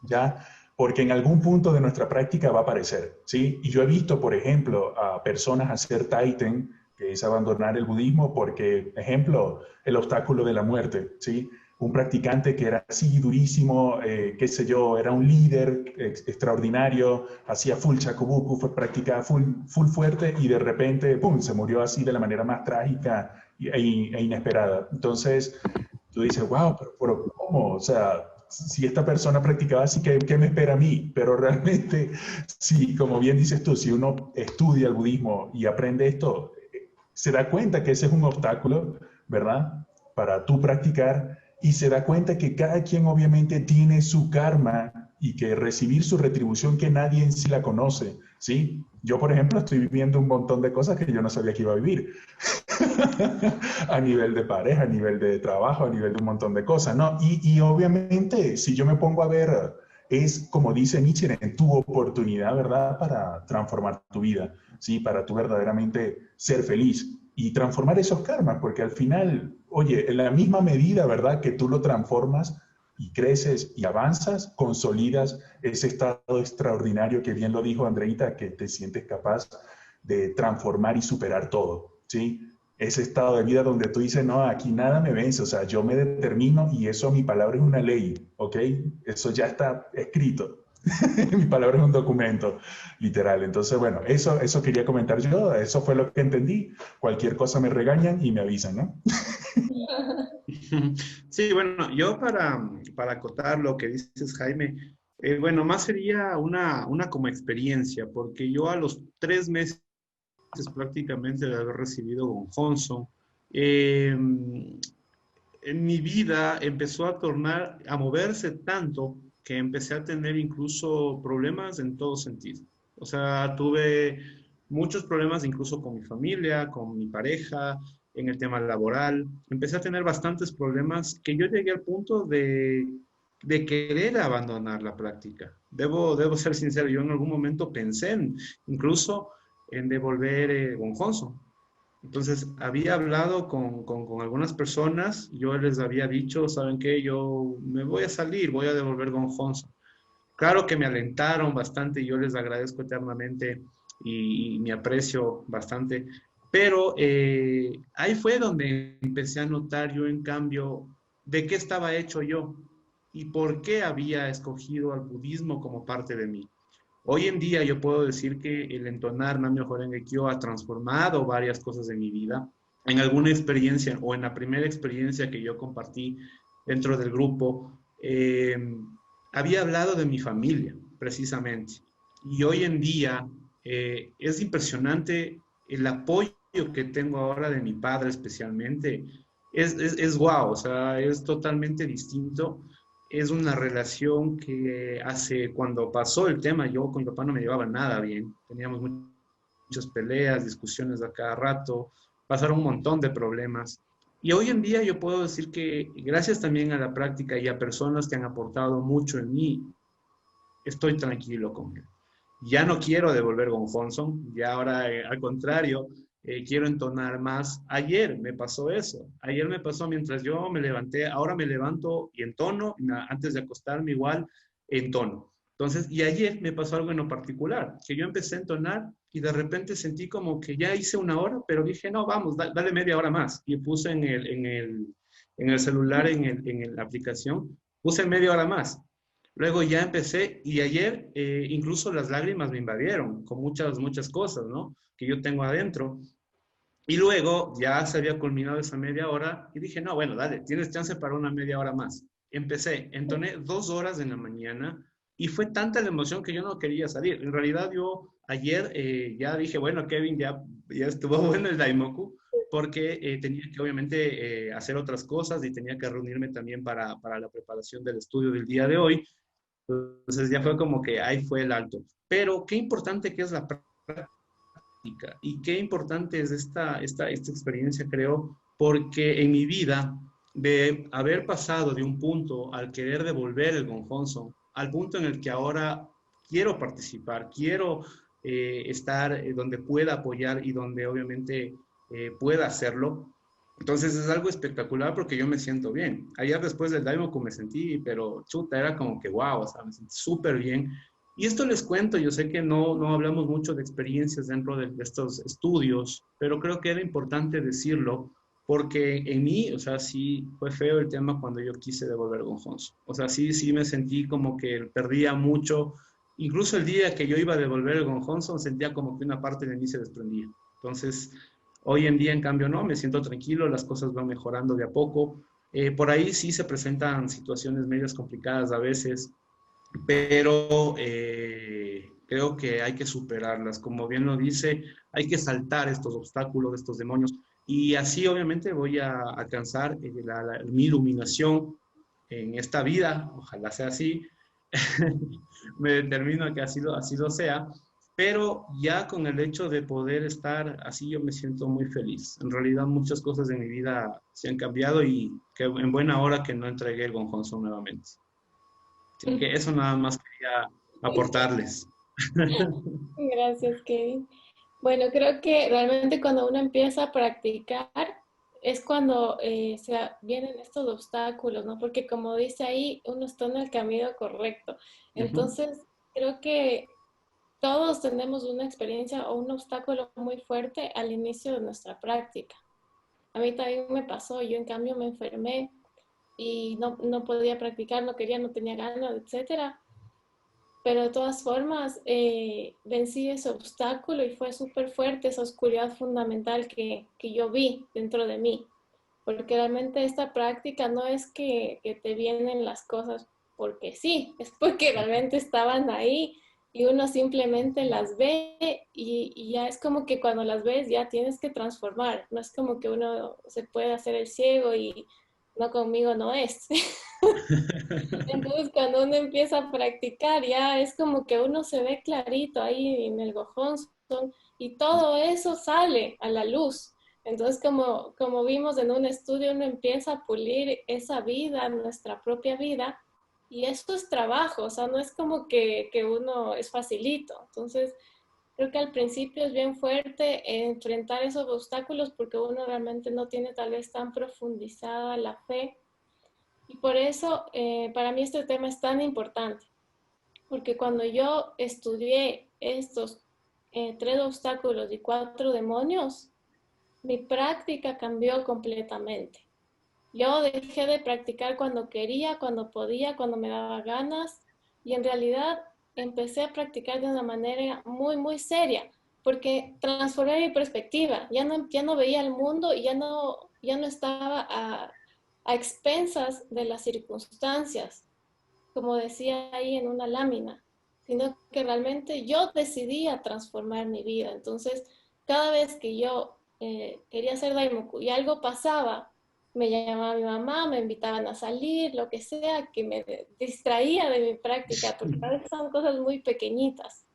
¿ya? Porque en algún punto de nuestra práctica va a aparecer, ¿sí? Y yo he visto, por ejemplo, a personas hacer taiten, que es abandonar el budismo, porque, ejemplo, el obstáculo de la muerte, ¿sí? Un practicante que era así durísimo, qué sé yo, era un líder extraordinario, hacía full shakubuku, practicaba full fuerte y de repente, ¡pum!, se murió así de la manera más trágica e inesperada. Entonces, tú dices, wow, pero ¿cómo? O sea, si esta persona practicaba así, ¿qué me espera a mí? Pero realmente, sí, como bien dices tú, si uno estudia el budismo y aprende esto, se da cuenta que ese es un obstáculo, ¿verdad? Para tú practicar y se da cuenta que cada quien obviamente tiene su karma y que recibir su retribución que nadie en sí la conoce, ¿sí? Yo, por ejemplo, estoy viviendo un montón de cosas que yo no sabía que iba a vivir. A nivel de pareja, a nivel de trabajo, a nivel de un montón de cosas, ¿no? Y obviamente, si yo me pongo a ver, es como dice Nietzsche, en tu oportunidad, ¿verdad? Para transformar tu vida, ¿sí? Para tú verdaderamente ser feliz y transformar esos karmas, porque al final, oye, en la misma medida, ¿verdad? Que tú lo transformas y creces y avanzas, consolidas ese estado extraordinario que bien lo dijo Andreita, que te sientes capaz de transformar y superar todo, ¿sí? Ese estado de vida donde tú dices, no, aquí nada me vence, o sea, yo me determino y eso, mi palabra es una ley, ¿ok? Eso ya está escrito. Mi palabra es un documento, literal. Entonces, bueno, eso quería comentar yo, eso fue lo que entendí. Cualquier cosa me regañan y me avisan, ¿no? Sí, bueno, yo para acotar lo que dices, Jaime, bueno, más sería una como experiencia, porque yo a los 3 meses prácticamente de haber recibido Gonjonzo, en mi vida empezó a moverse tanto que empecé a tener incluso problemas en todo sentido. O sea, tuve muchos problemas incluso con mi familia, con mi pareja, en el tema laboral. Empecé a tener bastantes problemas que yo llegué al punto de querer abandonar la práctica. Debo ser sincero, yo en algún momento pensé incluso en devolver Gonjonzo. Entonces, había hablado con algunas personas, yo les había dicho, ¿saben qué? Yo me voy a salir, voy a devolver Gonjonzo. Claro que me alentaron bastante y yo les agradezco eternamente y me aprecio bastante, pero ahí fue donde empecé a notar yo, en cambio, de qué estaba hecho yo y por qué había escogido al budismo como parte de mí. Hoy en día yo puedo decir que el entonar Nam-myoho Renge Kyo ha transformado varias cosas en mi vida. En alguna experiencia o en la primera experiencia que yo compartí dentro del grupo, había hablado de mi familia, precisamente. Y hoy en día es impresionante el apoyo que tengo ahora de mi padre especialmente. Es guau, o sea, es totalmente distinto. Es una relación que hace, cuando pasó el tema, yo con mi papá no me llevaba nada bien. Teníamos muchas peleas, discusiones a cada rato, pasaron un montón de problemas. Y hoy en día yo puedo decir que gracias también a la práctica y a personas que han aportado mucho en mí, estoy tranquilo con él. Ya no quiero devolver gonjonson, ya ahora al contrario, quiero entonar más. Ayer me pasó eso, ayer me pasó mientras yo me levanté, ahora me levanto y entono, antes de acostarme igual entono. Entonces, y ayer me pasó algo en lo particular, que yo empecé a entonar y de repente sentí como que ya hice una hora, pero dije, no, vamos, dale media hora más. Y puse en el celular, en la aplicación, puse media hora más. Luego ya empecé y ayer incluso las lágrimas me invadieron con muchas cosas, ¿no? Que yo tengo adentro. Y luego ya se había culminado esa media hora y dije, no, bueno, dale, tienes chance para una media hora más. Empecé, entoné 2 horas en la mañana y fue tanta la emoción que yo no quería salir. En realidad yo ayer ya dije, bueno, Kevin, ya estuvo bueno el Daimoku, porque tenía que obviamente hacer otras cosas y tenía que reunirme también para la preparación del estudio del día de hoy. Entonces ya fue como que ahí fue el alto. Pero qué importante que es la práctica y qué importante es esta experiencia, creo, porque en mi vida, de haber pasado de un punto al querer devolver el gonjonzo, al punto en el que ahora quiero participar, quiero estar donde pueda apoyar y donde obviamente pueda hacerlo. Entonces es algo espectacular porque yo me siento bien. Ayer después del Daimoku me sentí, pero chuta, era como que wow, o sea, me sentí súper bien. Y esto les cuento, yo sé que no hablamos mucho de experiencias dentro de estos estudios, pero creo que era importante decirlo porque en mí, o sea, sí fue feo el tema cuando yo quise devolver gonjonzo. O sea, sí me sentí como que perdía mucho. Incluso el día que yo iba a devolver el gonjonzo, sentía como que una parte de mí se desprendía. Entonces, hoy en día, en cambio, no, me siento tranquilo, las cosas van mejorando de a poco. Por ahí sí se presentan situaciones medias complicadas a veces, pero creo que hay que superarlas. Como bien lo dice, hay que saltar estos obstáculos, estos demonios, y así obviamente voy a alcanzar mi iluminación en esta vida, ojalá sea así, me determino que así lo sea, pero ya con el hecho de poder estar así yo me siento muy feliz. En realidad muchas cosas de mi vida se han cambiado y que en buena hora que no entregué el gonjonzo nuevamente. Así que eso nada más quería aportarles. Gracias, Kevin. Bueno, creo que realmente cuando uno empieza a practicar es cuando vienen estos obstáculos, ¿no? Porque como dice ahí, uno está en el camino correcto. Entonces, creo que todos tenemos una experiencia o un obstáculo muy fuerte al inicio de nuestra práctica. A mí también me pasó, yo en cambio me enfermé y no podía practicar, no quería, no tenía ganas, etcétera. Pero de todas formas, vencí ese obstáculo y fue súper fuerte esa oscuridad fundamental que yo vi dentro de mí. Porque realmente esta práctica no es que te vienen las cosas porque sí, es porque realmente estaban ahí y uno simplemente las ve y ya es como que cuando las ves ya tienes que transformar. No es como que uno se puede hacer el ciego y no, conmigo no es. Entonces, cuando uno empieza a practicar, ya es como que uno se ve clarito ahí en el gojonson y todo eso sale a la luz. Entonces, como vimos en un estudio, uno empieza a pulir esa vida, nuestra propia vida, y eso es trabajo, o sea, no es como que uno es facilito. Entonces, creo que al principio es bien fuerte enfrentar esos obstáculos porque uno realmente no tiene tal vez tan profundizada la fe. Y por eso para mí este tema es tan importante, porque cuando yo estudié estos 3 obstáculos y 4 demonios, mi práctica cambió completamente. Yo dejé de practicar cuando quería, cuando podía, cuando me daba ganas, y en realidad empecé a practicar de una manera muy, muy seria, porque transformé mi perspectiva. Ya no veía el mundo y ya no estaba a expensas de las circunstancias, como decía ahí en una lámina, sino que realmente yo decidía transformar mi vida. Entonces, cada vez que yo quería hacer Daimoku y algo pasaba, me llamaba mi mamá, me invitaban a salir, lo que sea, que me distraía de mi práctica, porque a veces son cosas muy pequeñitas.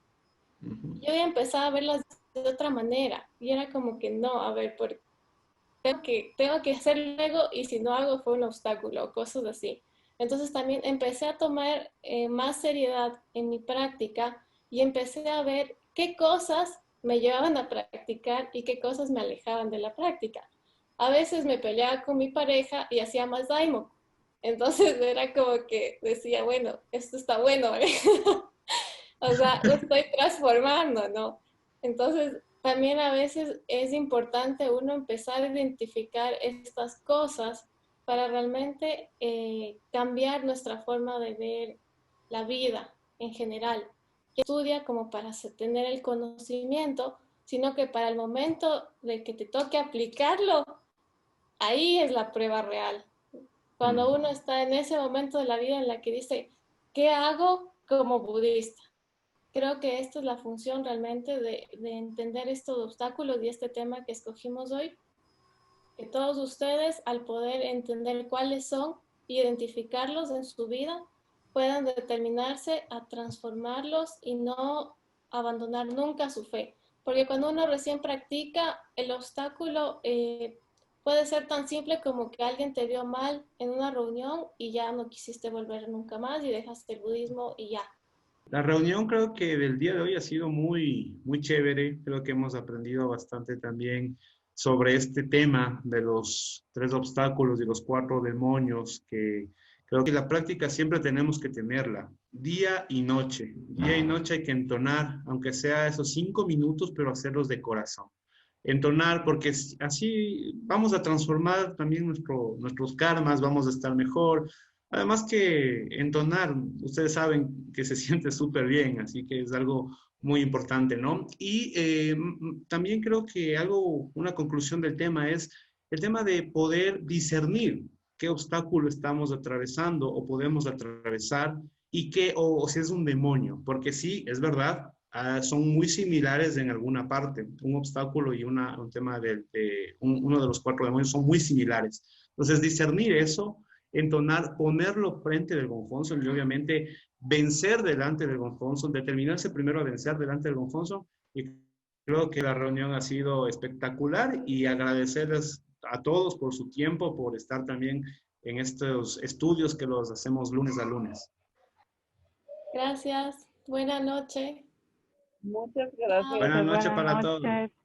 Yo ya empezaba a verlas de otra manera, y era como que no, a ver, porque tengo que hacer luego, y si no hago fue un obstáculo, cosas así. Entonces también empecé a tomar más seriedad en mi práctica y empecé a ver qué cosas me llevaban a practicar y qué cosas me alejaban de la práctica. A veces me peleaba con mi pareja y hacía más Daimoku. Entonces era como que decía, bueno, esto está bueno, ¿vale? O sea, lo estoy transformando, ¿no? Entonces, también a veces es importante uno empezar a identificar estas cosas para realmente cambiar nuestra forma de ver la vida en general. Que estudia como para tener el conocimiento, sino que para el momento de que te toque aplicarlo, ahí es la prueba real. Cuando uno está en ese momento de la vida en la que dice, ¿qué hago como budista? Creo que esta es la función realmente de entender estos obstáculos y este tema que escogimos hoy, que todos ustedes al poder entender cuáles son, identificarlos en su vida, puedan determinarse a transformarlos y no abandonar nunca su fe. Porque cuando uno recién practica, el obstáculo puede ser tan simple como que alguien te vio mal en una reunión y ya no quisiste volver nunca más y dejaste el budismo y ya. La reunión creo que del día de hoy ha sido muy chévere. Creo que hemos aprendido bastante también sobre este tema de los 3 obstáculos y los 4 demonios, que creo que la práctica siempre tenemos que tenerla, día y noche. Día y noche hay que entonar, aunque sea esos 5 minutos, pero hacerlos de corazón. Entonar, porque así vamos a transformar también nuestros karmas, vamos a estar mejor. Además que entonar, ustedes saben que se siente súper bien, así que es algo muy importante, ¿no? Y también creo que una conclusión del tema es el tema de poder discernir qué obstáculo estamos atravesando o podemos atravesar y o si es un demonio, porque sí, es verdad, son muy similares en alguna parte. Un obstáculo y un tema uno de los 4 demonios son muy similares. Entonces, discernir eso, entonar, ponerlo frente del Gonfonso y obviamente vencer delante del Gonfonso, determinarse primero a vencer delante del Gonfonso. Y creo que la reunión ha sido espectacular y agradecerles a todos por su tiempo, por estar también en estos estudios que los hacemos lunes a lunes. Gracias. Buenas noches. Muchas gracias. Buenas noches para Buenas todos. noches.